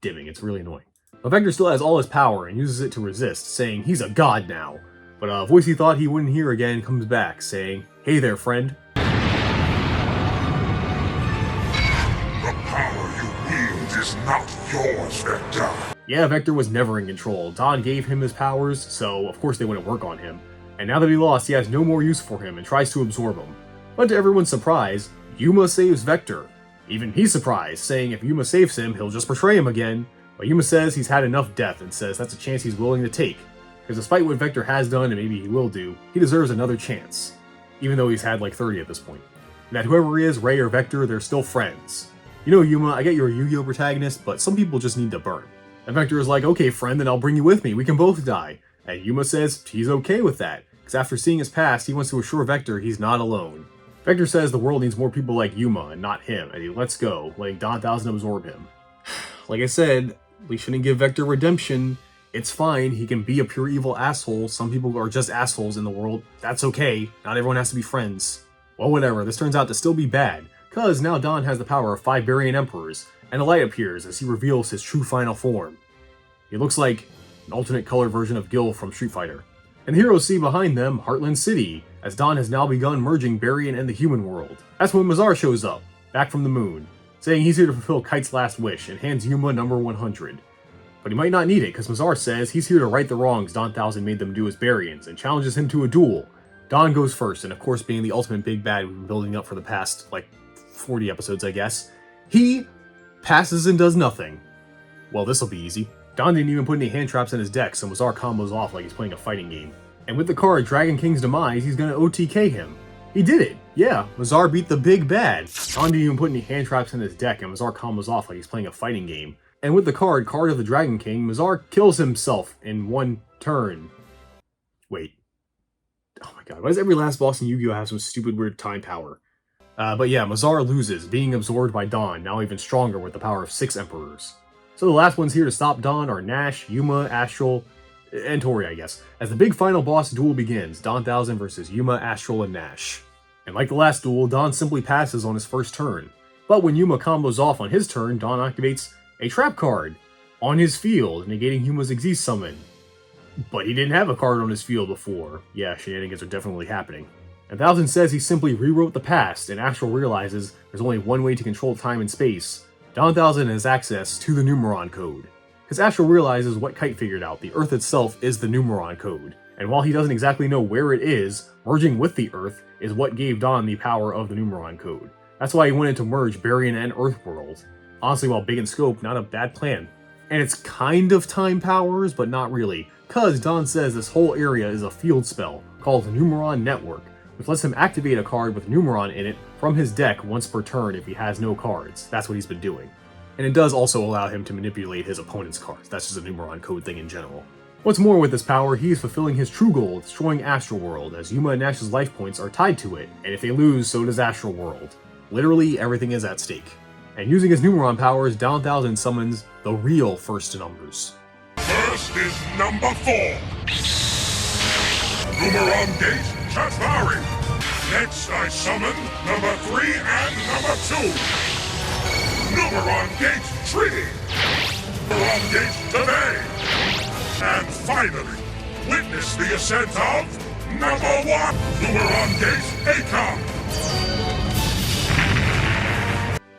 dimming. It's really annoying. But Vector still has all his power and uses it to resist, saying he's a god now. But a voice he thought he wouldn't hear again comes back, saying, "Hey there, friend." yours, Vector. Yeah, Vector was never in control. Don gave him his powers, so of course they wouldn't work on him. And now that he lost, he has no more use for him and tries to absorb him. But to everyone's surprise, Yuma saves Vector. Even he's surprised, saying if Yuma saves him, he'll just betray him again. But Yuma says he's had enough death and says that's a chance he's willing to take. Because despite what Vector has done and maybe he will do, he deserves another chance. Even though he's had like 30 at this point. And that whoever he is, Ray or Vector, they're still friends. You know, Yuma, I get you're a Yu-Gi-Oh protagonist, but some people just need to burn. And Vector is like, okay friend, then I'll bring you with me, we can both die. And Yuma says he's okay with that, because after seeing his past, he wants to assure Vector he's not alone. Vector says the world needs more people like Yuma and not him, and he lets go, letting Don Thousand absorb him. Like I said, we shouldn't give Vector redemption. It's fine, he can be a pure evil asshole. Some people are just assholes in the world. That's okay, not everyone has to be friends. Well, whatever, this turns out to still be bad, cause now Don has the power of 5 Barian Emperors, and a light appears as he reveals his true final form. He looks like an alternate color version of Gil from Street Fighter. And the heroes see behind them Heartland City, as Don has now begun merging Barian and the human world. That's when Mazar shows up, back from the moon, saying he's here to fulfill Kite's last wish and hands Yuma number 100. But he might not need it, because Mazar says he's here to right the wrongs Don Thousand made them do as Barians, and challenges him to a duel. Don goes first, and of course being the ultimate big bad we've been building up for the past, 40 episodes I guess, he passes and does nothing. Well, this'll be easy. Don didn't even put any hand traps in his deck, so Mazar combos off like he's playing a fighting game. And with the card Dragon King's Demise, he's gonna OTK him. He did it! Yeah, Mazar beat the big bad. Don didn't even put any hand traps in his deck, and Mazar combos off like he's playing a fighting game. And with the card of the Dragon King, Mazar kills himself in one turn. Wait. Oh my god, why does every last boss in Yu-Gi-Oh! Have some stupid weird time power? But yeah, Mazar loses, being absorbed by Don, now even stronger with the power of 6 Emperors. So the last ones here to stop Don are Nash, Yuma, Astral, and Tori, I guess. As the big final boss duel begins, Don Thousand versus Yuma, Astral, and Nash. And like the last duel, Don simply passes on his first turn. But when Yuma combos off on his turn, Don activates a trap card on his field, negating Yuma's Exist summon. But he didn't have a card on his field before. Yeah, shenanigans are definitely happening. And Thousand says he simply rewrote the past, and Astral realizes there's only one way to control time and space. Don Thousand has access to the Numeron code. Because Astral realizes what Kite figured out, the Earth itself is the Numeron code. And while he doesn't exactly know where it is, merging with the Earth is what gave Don the power of the Numeron code. That's why he wanted to merge Barian and Earth world. Honestly, while big in scope, not a bad plan. And it's kind of time powers, but not really. Cause Don says this whole area is a field spell called Numeron Network, which lets him activate a card with Numeron in it from his deck once per turn if he has no cards. That's what he's been doing. And it does also allow him to manipulate his opponent's cards. That's just a Numeron code thing in general. What's more, with this power, he is fulfilling his true goal of destroying Astral World, as Yuma and Nash's life points are tied to it, and if they lose, so does Astral World. Literally, everything is at stake. And using his Numeron powers, Don Thousand summons the real first numbers. First is number 4. Numeron Gate, Teferi. Next I summon number 3 and number 2. Numeron Gate, Treaty. Numeron Gate, Debay. And finally, witness the ascent of number 1, Numeron Gate, Acom.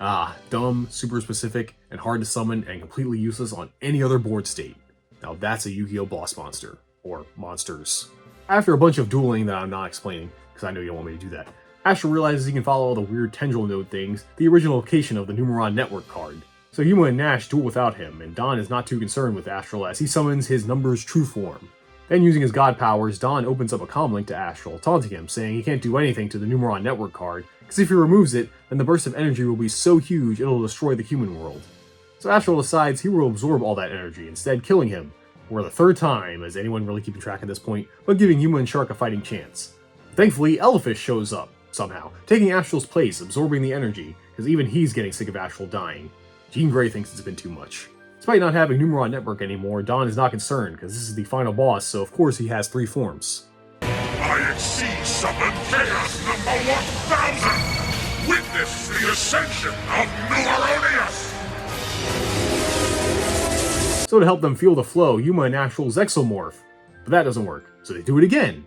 Ah, dumb, super specific, and hard to summon, and completely useless on any other board state. Now that's a Yu-Gi-Oh! Boss monster. Or monsters. After a bunch of dueling that I'm not explaining, because I know you don't want me to do that, Astral realizes he can follow all the weird tendril node things, the original location of the Numeron Network card. So Yuma and Nash duel without him, and Don is not too concerned with Astral as he summons his number's true form. Then using his god powers, Don opens up a comm link to Astral, taunting him, saying he can't do anything to the Numeron Network card, because if he removes it, then the burst of energy will be so huge it'll destroy the human world. So Astral decides he will absorb all that energy, instead killing him, for the 3rd time, as anyone really keeping track at this point, but giving Yuma and Shark a fighting chance. Thankfully, Elefish shows up, somehow, taking Astral's place, absorbing the energy, because even he's getting sick of Astral dying. Jean Grey thinks it's been too much. Despite not having Numeron Network anymore, Don is not concerned, because this is the final boss, so of course he has 3 forms. I exceed summon Chaos number 1000! Witness the ascension of Numeronius! So to help them feel the flow, Yuma and Astral Zexal morph, but that doesn't work, so they do it again.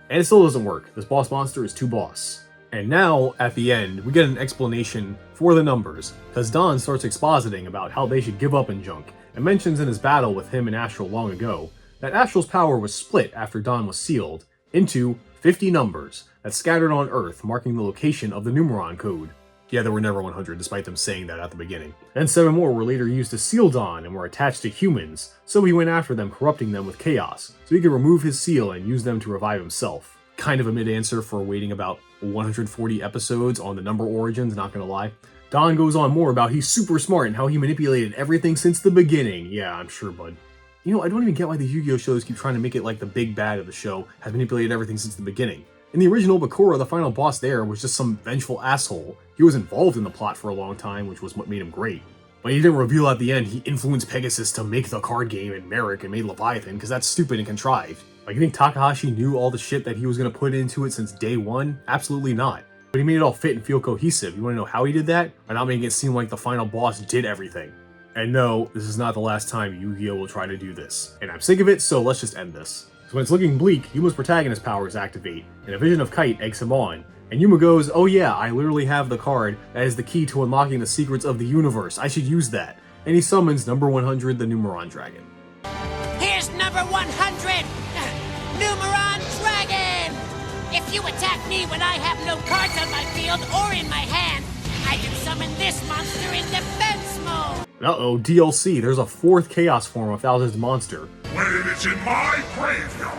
And it still doesn't work, this boss monster is too boss. And now, at the end, we get an explanation for the numbers, because Don starts expositing about how they should give up and junk, and mentions in his battle with him and Astral long ago, that Astral's power was split after Don was sealed into 50 numbers that scattered on Earth, marking the location of the Numeron code. Yeah, there were never 100, despite them saying that at the beginning. And 7 more were later used to seal Don and were attached to humans, so he went after them, corrupting them with chaos, so he could remove his seal and use them to revive himself. Kind of a mid-answer for waiting about 140 episodes on the number origins, not gonna lie. Don goes on more about he's super smart and how he manipulated everything since the beginning. Yeah, I'm sure, bud. You know, I don't even get why the Yu-Gi-Oh shows keep trying to make it like the big bad of the show has manipulated everything since the beginning. In the original Bakura, the final boss there was just some vengeful asshole. He was involved in the plot for a long time, which was what made him great. But he didn't reveal at the end he influenced Pegasus to make the card game and Merrick and made Leviathan, because that's stupid and contrived. Like, you think Takahashi knew all the shit that he was going to put into it since day one? Absolutely not. But he made it all fit and feel cohesive. You want to know how he did that? By not making it seem like the final boss did everything. And no, this is not the last time Yu-Gi-Oh will try to do this. And I'm sick of it, so let's just end this. So when it's looking bleak, Yuma's protagonist powers activate, and a vision of Kite eggs him on. And Yuma goes, oh yeah, I literally have the card that is the key to unlocking the secrets of the universe. I should use that. And he summons number 100, the Numeron Dragon. Here's number 100! Numeron Dragon! If you attack me when I have no cards on my field or in my hand, I can summon this monster in defense mode! Uh-oh, DLC, there's a 4th Chaos form of Thousands monster. When it is in my graveyard,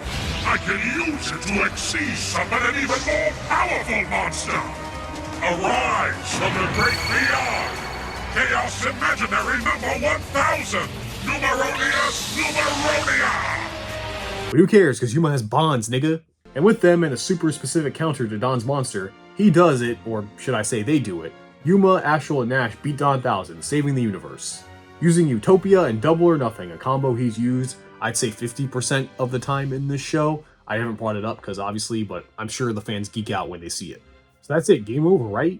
I can use it to exceed summon an even more powerful monster! Arise from the great beyond! Chaos Imaginary number 1000! Numeronius Numeronia! But who cares, because Yuma has bonds, nigga. And with them and a super specific counter to Don's monster, he does it, or should I say they do it. Yuma, Astral, and Nash beat Don 1000, saving the universe. Using Utopia and Double or Nothing, a combo he's used, I'd say 50% of the time in this show. I haven't brought it up, because obviously, but I'm sure the fans geek out when they see it. So that's it, game over, right?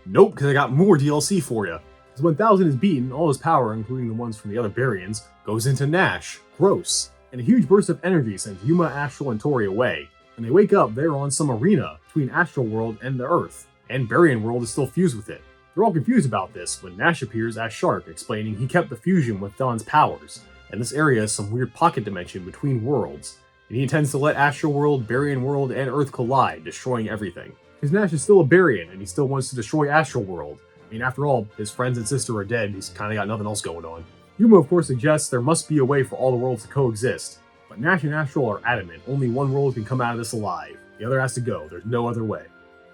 Nope, because I got more DLC for you. Because when 1000 is beaten, all his power, including the ones from the other Barians, goes into Nash. Gross. And a huge burst of energy sends Yuma, Astral, and Tori away. When they wake up, they're on some arena between Astral World and the Earth, and Barian World is still fused with it. They're all confused about this when Nash appears as Shark, explaining he kept the fusion with Don's powers, and this area is some weird pocket dimension between worlds, and he intends to let Astral World, Barian World, and Earth collide, destroying everything. Because Nash is still a Barian, and he still wants to destroy Astral World. I mean, after all, his friends and sister are dead, he's kinda got nothing else going on. Yuma, of course, suggests there must be a way for all the worlds to coexist, but Nash and Astral are adamant only one world can come out of this alive. The other has to go, there's no other way.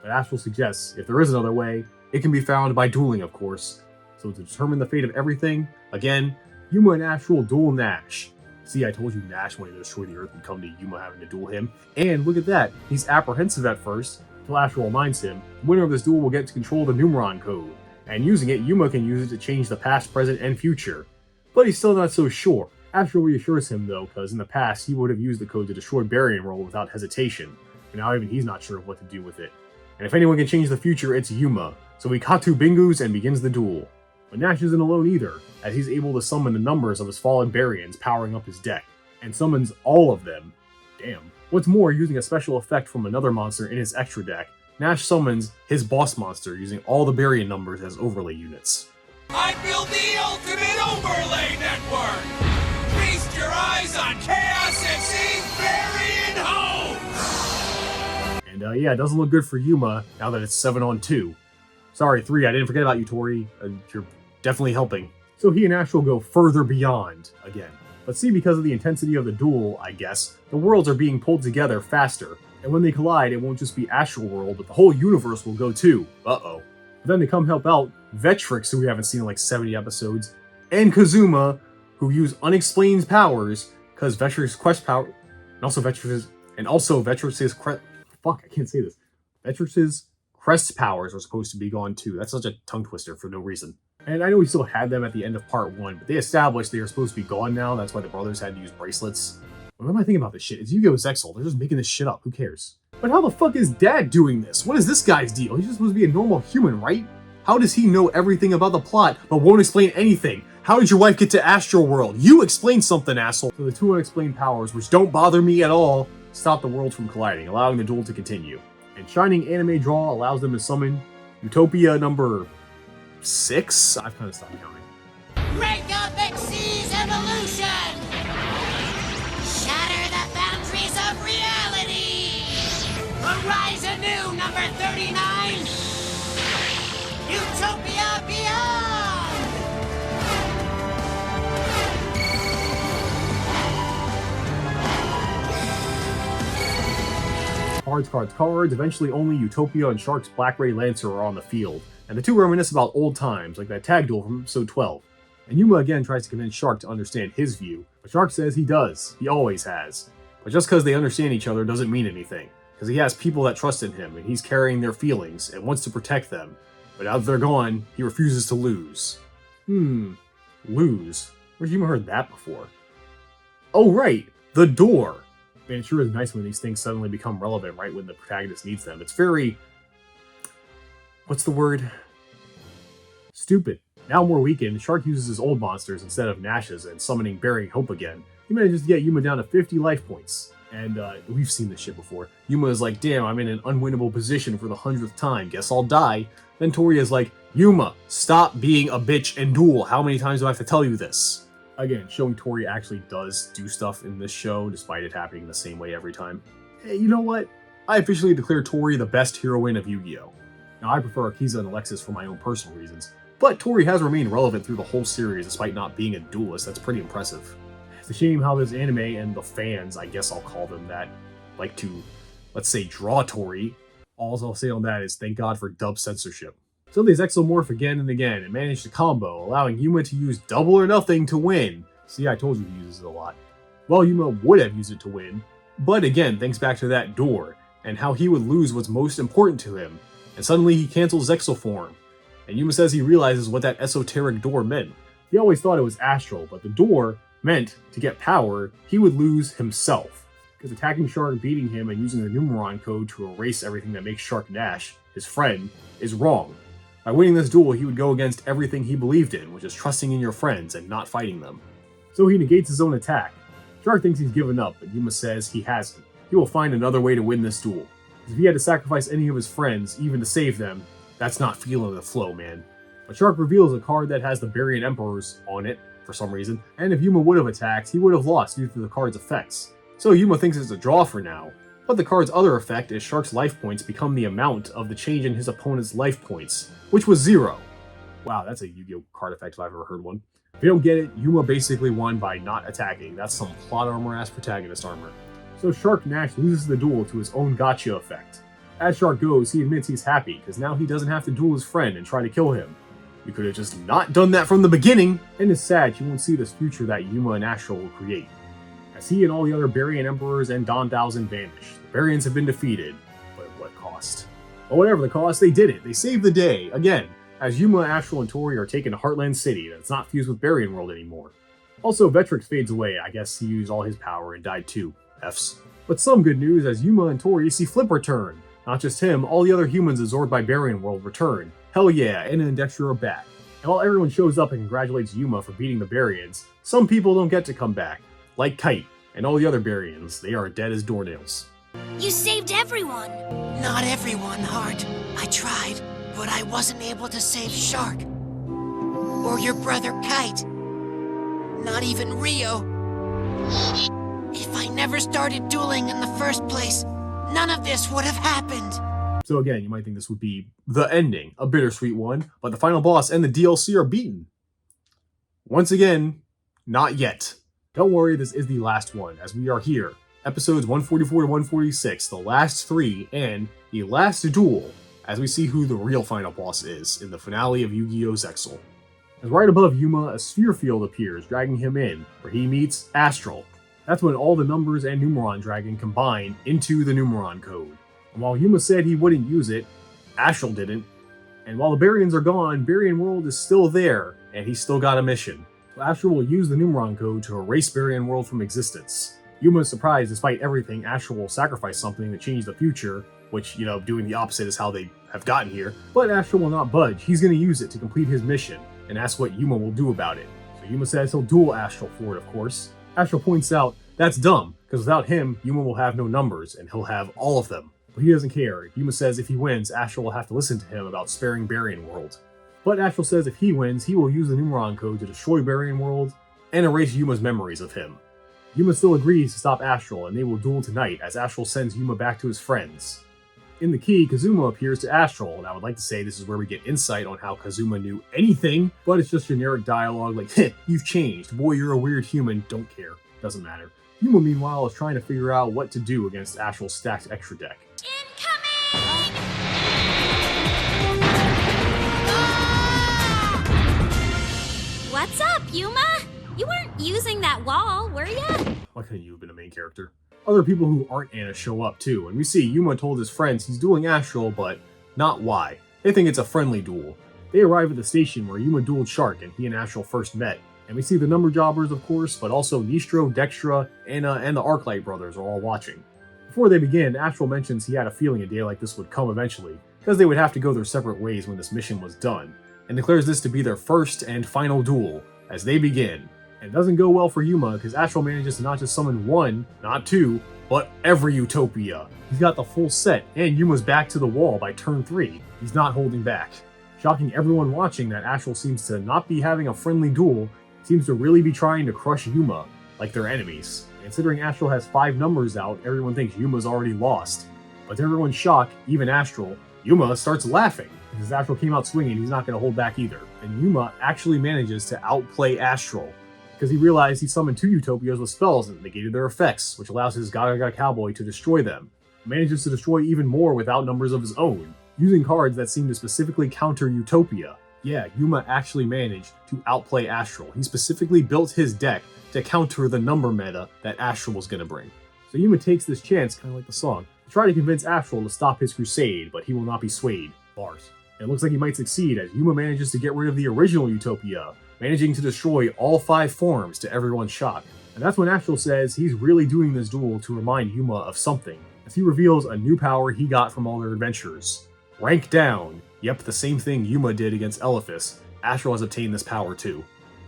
But Astral suggests if there is another way, it can be found by dueling, of course. So to determine the fate of everything, again, Yuma and Astral duel Nash. See, I told you Nash wanted to destroy the Earth would come to Yuma having to duel him. And look at that, he's apprehensive at first, until Astral reminds him, the winner of this duel will get to control the Numeron code. And using it, Yuma can use it to change the past, present, and future. But he's still not so sure. Astral reassures him though, because in the past he would have used the code to destroy Barian World without hesitation. And now even he's not sure of what to do with it. And if anyone can change the future, it's Yuma. So he Katu Bingus and begins the duel. But Nash isn't alone either, as he's able to summon the numbers of his fallen Barians, powering up his deck, and summons all of them. Damn. What's more, using a special effect from another monster in his extra deck, Nash summons his boss monster using all the Barian numbers as overlay units. I build the ultimate overlay network! Feast your eyes on Chaos FC's Barian Homes! And yeah, it doesn't look good for Yuma now that it's 7-on-2. Sorry, 3, I didn't forget about you, Tori. You're definitely helping. So he and Astral go further beyond again. But see, because of the intensity of the duel, I guess, the worlds are being pulled together faster. And when they collide, it won't just be Astral World, but the whole universe will go too. Uh-oh. But then they come help out Vetrix, who we haven't seen in like 70 episodes, and Kazuma, who use unexplained powers, because Vetrix's quest power, and also Vetrix's crest powers are supposed to be gone too. That's such a tongue twister for no reason. And I know we still had them at the end of part 1, but they established they are supposed to be gone now. That's why the brothers had to use bracelets. What am I thinking about this shit? It's Yu-Gi-Oh! Zexal. They're just making this shit up. Who cares? But how the fuck is Dad doing this? What is this guy's deal? He's just supposed to be a normal human, right? How does he know everything about the plot, but won't explain anything? How did your wife get to Astral World? You explain something, asshole! So the 2 unexplained powers, which don't bother me at all, stop the worlds from colliding, allowing the duel to continue. And and Shining Anime Draw allows them to summon Utopia number 6? I've kind of stopped counting. Break up Xyz's evolution! Shatter the boundaries of reality! Arise anew, number 39! Utopia Beyond! Cards. Eventually only Utopia and Shark's Black Ray Lancer are on the field, and the two reminisce about old times, like that tag duel from episode 12. And Yuma again tries to convince Shark to understand his view, but Shark says he does. He always has. But just because they understand each other doesn't mean anything, because he has people that trust in him, and he's carrying their feelings, and wants to protect them. But now that they're gone, he refuses to lose. Lose? Where's Yuma heard that before? Oh right, the door! Man, it sure is nice when these things suddenly become relevant right when the protagonist needs them. It's very... what's the word? Stupid. Now more weakened, Shark uses his old monsters instead of Nash's and summoning Bearing Hope again. He manages to get Yuma down to 50 life points. And we've seen this shit before. Yuma is like, damn, I'm in an unwinnable position for the 100th time. Guess I'll die. Then Tori is like, Yuma, stop being a bitch and duel. How many times do I have to tell you this? Again, showing Tori actually does do stuff in this show, despite it happening the same way every time. Hey, you know what? I officially declare Tori the best heroine of Yu-Gi-Oh! Now, I prefer Akiza and Alexis for my own personal reasons, but Tori has remained relevant through the whole series despite not being a duelist. That's pretty impressive. It's a shame how this anime and the fans, I guess I'll call them that, like to, let's say, draw Tori. All I'll say on that is thank God for dub censorship. So they Zexel morph again and again and manage to combo, allowing Yuma to use double or nothing to win. See, I told you he uses it a lot. Well, Yuma would have used it to win, but again, thanks back to that door, and how he would lose what's most important to him, and suddenly he cancels Zexel form. And Yuma says he realizes what that esoteric door meant. He always thought it was astral, but the door meant, to get power, he would lose himself. Because attacking Shark, beating him, and using the Numeron code to erase everything that makes Shark Nash, his friend, is wrong. By winning this duel, he would go against everything he believed in, which is trusting in your friends and not fighting them. So he negates his own attack. Shark thinks he's given up, but Yuma says he hasn't. He will find another way to win this duel. If he had to sacrifice any of his friends, even to save them, that's not feeling the flow, man. But Shark reveals a card that has the Barian Emperors on it, for some reason, and if Yuma would have attacked, he would have lost due to the card's effects. So Yuma thinks it's a draw for now. But the card's other effect is Shark's life points become the amount of the change in his opponent's life points, which was 0. Wow, that's a Yu-Gi-Oh card effect if I've ever heard one. If you don't get it, Yuma basically won by not attacking. That's some plot armor-ass protagonist armor. So Shark Nash loses the duel to his own gotcha effect. As Shark goes, he admits he's happy, because now he doesn't have to duel his friend and try to kill him. You could have just not done that from the beginning, and is sad he won't see this future that Yuma and Astral will create. As he and all the other Barian Emperors and Don Thousand vanish, the Barians have been defeated, but at what cost? But whatever the cost, they did it. They saved the day, again, as Yuma, Astral, and Tori are taken to Heartland City that's not fused with Barian World anymore. Also, Vetrix fades away. I guess he used all his power and died too. Fs. But some good news as Yuma and Tori see Flip return. Not just him, all the other humans absorbed by Barian World return. Hell yeah, Anna and Dexter are back. And while everyone shows up and congratulates Yuma for beating the Barians, some people don't get to come back. Like Kite, and all the other Barians. They are dead as doornails. You saved everyone! Not everyone, Heart. I tried, but I wasn't able to save Shark. Or your brother Kite. Not even Rio. If I never started dueling in the first place, none of this would have happened. So again, you might think this would be the ending, a bittersweet one, but the final boss and the DLC are beaten. Once again, not yet. Don't worry, this is the last one, as we are here. Episodes 144 to 146, the last 3, and the last duel, as we see who the real final boss is in the finale of Yu-Gi-Oh! Zexal. As right above Yuma, a sphere field appears, dragging him in, where he meets Astral. That's when all the numbers and Numeron Dragon combine into the Numeron code. And while Yuma said he wouldn't use it, Astral didn't. And while the Barians are gone, Barian World is still there, and he's still got a mission. So Astral will use the Numeron code to erase Barian World from existence. Yuma is surprised despite everything, Astral will sacrifice something to change the future, which, you know, doing the opposite is how they have gotten here. But Astral will not budge. He's going to use it to complete his mission, and that's what Yuma will do about it. So Yuma says he'll duel Astral for it, of course. Astral points out, that's dumb, because without him, Yuma will have no numbers, and he'll have all of them. But he doesn't care. Yuma says if he wins, Astral will have to listen to him about sparing Barian World. But Astral says if he wins, he will use the Numeron code to destroy Barian World and erase Yuma's memories of him. Yuma still agrees to stop Astral, and they will duel tonight as Astral sends Yuma back to his friends. In the key, Kazuma appears to Astral, and I would like to say this is where we get insight on how Kazuma knew anything, but it's just generic dialogue like, heh, you've changed, boy you're a weird human, don't care, doesn't matter. Yuma meanwhile is trying to figure out what to do against Astral's stacked extra deck. Incoming! What's up, Yuma? You weren't using that wall, were ya? Why couldn't you have been a main character? Other people who aren't Anna show up too, and we see Yuma told his friends he's dueling Astral, but not why. They think it's a friendly duel. They arrive at the station where Yuma dueled Shark and he and Astral first met. And we see the number jobbers, of course, but also Nistro, Dextra, Anna, and the Arclight brothers are all watching. Before they begin, Astral mentions he had a feeling a day like this would come eventually, because they would have to go their separate ways when this mission was done, and declares this to be their first and final duel, as they begin. And it doesn't go well for Yuma, because Astral manages to not just summon one, not two, but every Utopia. He's got the full set, and Yuma's back to the wall by turn 3. He's not holding back. Shocking everyone watching that Astral seems to not be having a friendly duel, seems to really be trying to crush Yuma, like they're enemies. Considering Astral has 5 numbers out, everyone thinks Yuma's already lost. But to everyone's shock, even Astral, Yuma starts laughing. Because Astral came out swinging, he's not going to hold back either. And Yuma actually manages to outplay Astral, because he realized he summoned 2 Utopias with spells that negated their effects, which allows his Gaga Cowboy to destroy them. He manages to destroy even more without numbers of his own, using cards that seem to specifically counter Utopia. Yeah, Yuma actually managed to outplay Astral. He specifically built his deck to counter the number meta that Astral was going to bring. So Yuma takes this chance, kind of like the song, to try to convince Astral to stop his crusade, but he will not be swayed. Bars. And it looks like he might succeed as Yuma manages to get rid of the original Utopia, managing to destroy all 5 forms to everyone's shock. And that's when Astral says he's really doing this duel to remind Yuma of something, as he reveals a new power he got from all their adventures. Rank down. Yep, the same thing Yuma did against Elephas. Astral has obtained this power too.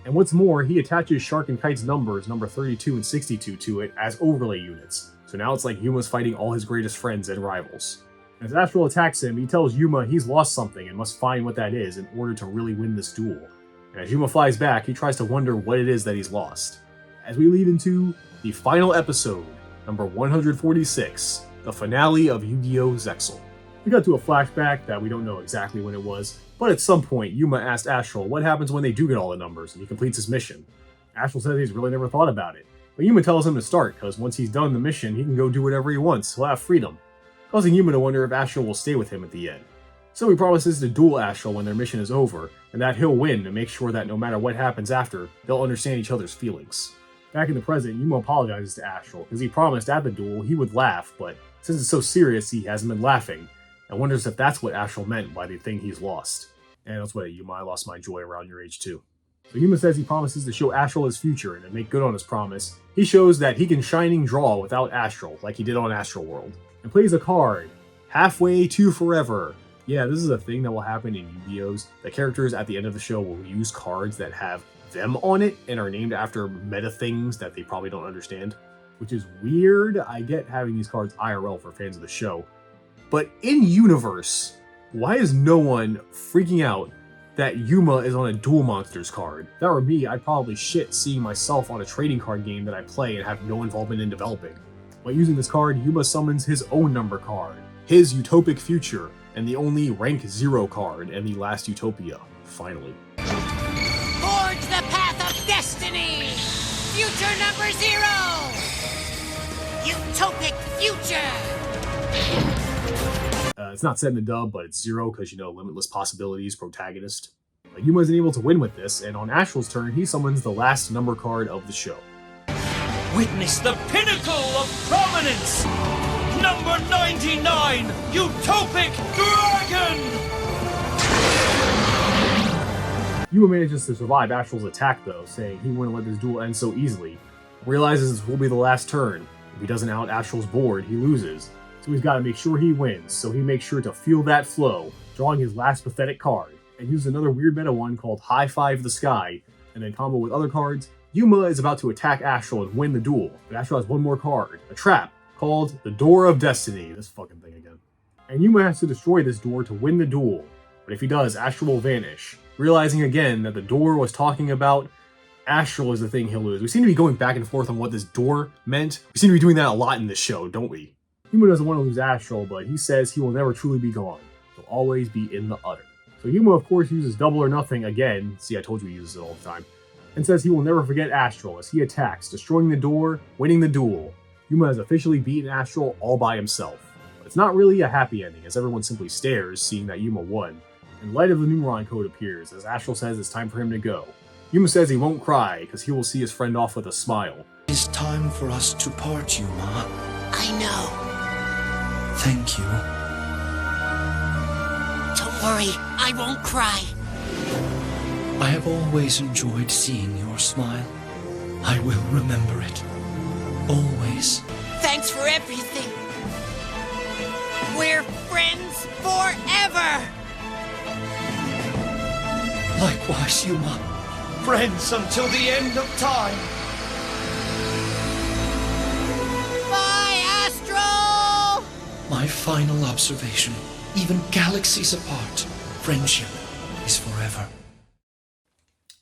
And what's more, he attaches Shark and Kite's numbers, number 32 and 62, to it as overlay units. So now it's like Yuma's fighting all his greatest friends and rivals. As Astral attacks him, he tells Yuma he's lost something and must find what that is in order to really win this duel. And as Yuma flies back, he tries to wonder what it is that he's lost. As we lead into the final episode, number 146, the finale of Yu-Gi-Oh! Zexal. We got to a flashback that we don't know exactly when it was, but at some point Yuma asked Astral what happens when they do get all the numbers and he completes his mission. Astral says he's really never thought about it, but Yuma tells him to start because once he's done the mission he can go do whatever he wants, he'll have freedom, causing Yuma to wonder if Astral will stay with him at the end. So he promises to duel Astral when their mission is over, and that he'll win to make sure that no matter what happens after, they'll understand each other's feelings. Back in the present, Yuma apologizes to Astral because he promised at the duel he would laugh, but since it's so serious he hasn't been laughing, and wonders if that's what Astral meant by the thing he's lost. And that's what Yuma, I lost my joy around your age too. So Yuma says he promises to show Astral his future, and to make good on his promise, he shows that he can Shining Draw without Astral, like he did on Astral World, and plays a card, Halfway to Forever. Yeah, this is a thing that will happen in Yu-Gi-Ohs. The characters at the end of the show will use cards that have them on it and are named after meta things that they probably don't understand, which is weird. I get having these cards IRL for fans of the show, but in universe, why is no one freaking out that Yuma is on a Duel Monsters card? If that were me, I'd probably shit seeing myself on a trading card game that I play and have no involvement in developing. By using this card, Yuma summons his own number card, his Utopic Future, and the only rank 0 card and the last Utopia, finally. Forge the path of destiny! Future number 0! Utopic Future! It's not said in the dub, but it's 0 because, you know, limitless possibilities, protagonist. But Yuma isn't able to win with this, and on Astral's turn, he summons the last number card of the show. Witness the pinnacle of prominence! Number 99, Utopic Dragon! Yuma manages to survive Astral's attack though, saying he wouldn't let this duel end so easily. Realizes this will be the last turn. If he doesn't out Astral's board, he loses. So he's got to make sure he wins, so he makes sure to feel that flow, drawing his last pathetic card, and uses another weird meta one called High Five the Sky, and then combo with other cards. Yuma is about to attack Astral and win the duel, but Astral has one more card, a trap, called the Door of Destiny. This fucking thing again. And Yuma has to destroy this door to win the duel. But if he does, Astral will vanish. Realizing again that the door was talking about Astral is the thing he'll lose. We seem to be going back and forth on what this door meant. We seem to be doing that a lot in this show, don't we? Yuma doesn't want to lose Astral, but he says he will never truly be gone. He'll always be in the utter. So Yuma, of course, uses double or nothing again. See, I told you he uses it all the time. And says he will never forget Astral as he attacks, destroying the door, winning the duel. Yuma has officially beaten Astral all by himself. But it's not really a happy ending, as everyone simply stares, seeing that Yuma won. And Light of the Numeron code appears, as Astral says it's time for him to go. Yuma says he won't cry, because he will see his friend off with a smile. It's time for us to part, Yuma. I know. Thank you. Don't worry, I won't cry. I have always enjoyed seeing your smile. I will remember it. Always. Thanks for everything. We're friends forever. Likewise, Yuma. Friends until the end of time. Bye, Astral! My final observation. Even galaxies apart, friendship is forever.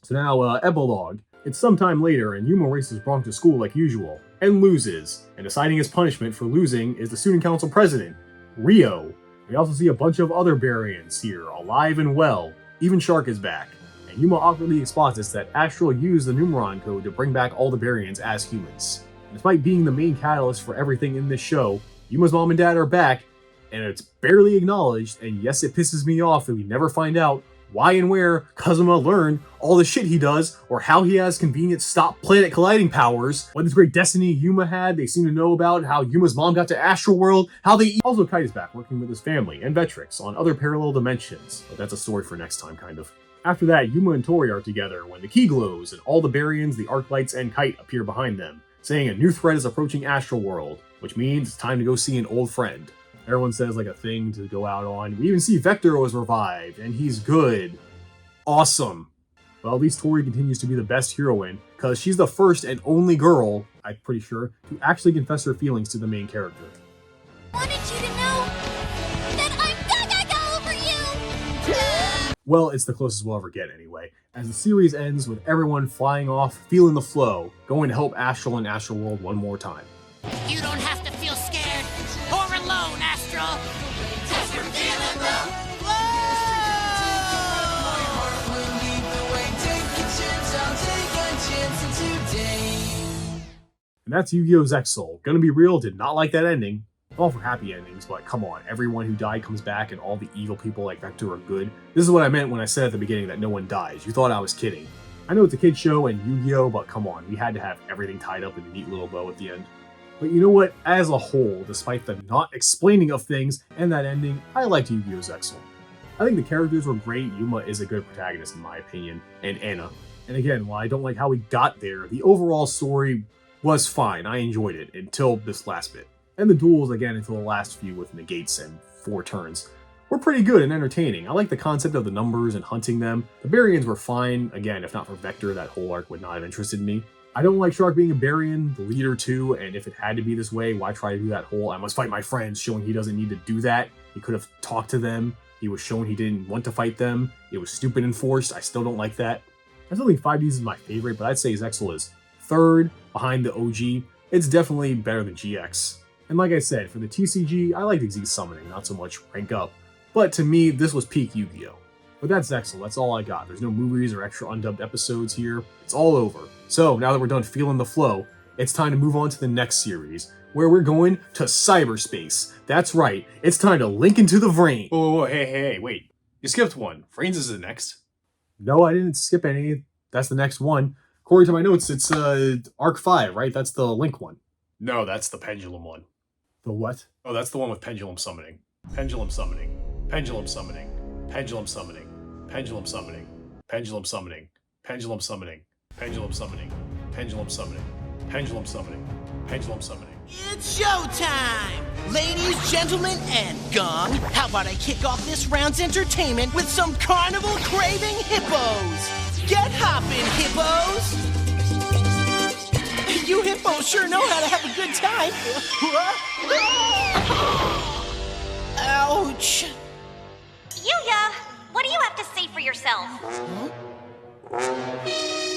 So now, epilogue. It's sometime later, and Yuma races Bronx to school like usual, and loses. And deciding his punishment for losing is the student council president, Rio. We also see a bunch of other Barians here, alive and well. Even Shark is back. And Yuma awkwardly exposits that Astral used the Numeron code to bring back all the Barians as humans. And despite being the main catalyst for everything in this show, Yuma's mom and dad are back, and it's barely acknowledged, and yes, it pisses me off that we never find out why and where Kazuma learned all the shit he does, or how he has convenient stop planet colliding powers, what this great destiny Yuma had. They seem to know about how Yuma's mom got to Astral World, how they also Kite is back working with his family and Vetrix on other parallel dimensions, but that's a story for next time, kind of. After that, Yuma and Tori are together when the key glows and all the Barians, the Arclights, and Kite appear behind them, saying a new threat is approaching Astral World, which means it's time to go see an old friend. Everyone says like a thing to go out on. We even see Vector was revived, and he's good. Awesome. Well, at least Tori continues to be the best heroine, because she's the first and only girl, I'm pretty sure, to actually confess her feelings to the main character. Wanted you to know that I'm gaga over you! Well, it's the closest we'll ever get anyway, as the series ends with everyone flying off, feeling the flow, going to help Astral and Astral World one more time. You don't have to feel scared or alone, Astral. Just you're feeling the And that's Yu-Gi-Oh! Zexal. Gonna be real, did not like that ending. All for happy endings, but come on, everyone who died comes back and all the evil people like Vector are good. This is what I meant when I said at the beginning that no one dies. You thought I was kidding. I know it's a kid show and Yu-Gi-Oh! But come on, we had to have everything tied up in a neat little bow at the end. But you know what? As a whole, despite the not explaining of things and that ending, I liked Yu-Gi-Oh! Zexal. I think the characters were great. Yuma is a good protagonist in my opinion, and Anna. And again, while I don't like how we got there, the overall story was fine. I enjoyed it until this last bit. And the duels, again, until the last few with negates and 4 turns, were pretty good and entertaining. I like the concept of the numbers and hunting them. The Barians were fine. Again, if not for Vector, that whole arc would not have interested me. I don't like Shark being a Barian, the leader too, and if it had to be this way, why try to do that whole I must fight my friends, showing he doesn't need to do that. He could have talked to them. He was shown he didn't want to fight them. It was stupid and forced. I still don't like that. I still think 5Ds is my favorite, but I'd say Zexal is third behind the OG. It's definitely better than GX. And like I said, for the TCG, I like the Z summoning, not so much rank up. But to me, this was peak Yu-Gi-Oh! But that's Zexal, that's all I got. There's no movies or extra undubbed episodes here. It's all over. So now that we're done feeling the flow, it's time to move on to the next series, where we're going to cyberspace. That's right, it's time to link into the Vrain. Oh, hey, wait. You skipped one. Vrains is the next. No, I didn't skip any. That's the next one. According to my notes, it's Arc 5, right? That's the Link one. No, that's the Pendulum one. The what? Oh, that's the one with Pendulum Summoning. Pendulum Summoning. Pendulum Summoning. Pendulum Summoning. Pendulum Summoning. Pendulum Summoning. Pendulum Summoning. Pendulum Summoning. Pendulum Summoning. Pendulum Summoning. Pendulum Summoning. It's showtime! Ladies, gentlemen, and Gong, how about I kick off this round's entertainment with some carnival-craving hippos? Get hoppin', hippos! You hippos sure know how to have a good time. Ouch. Yugioh, what do you have to say for yourself? Huh?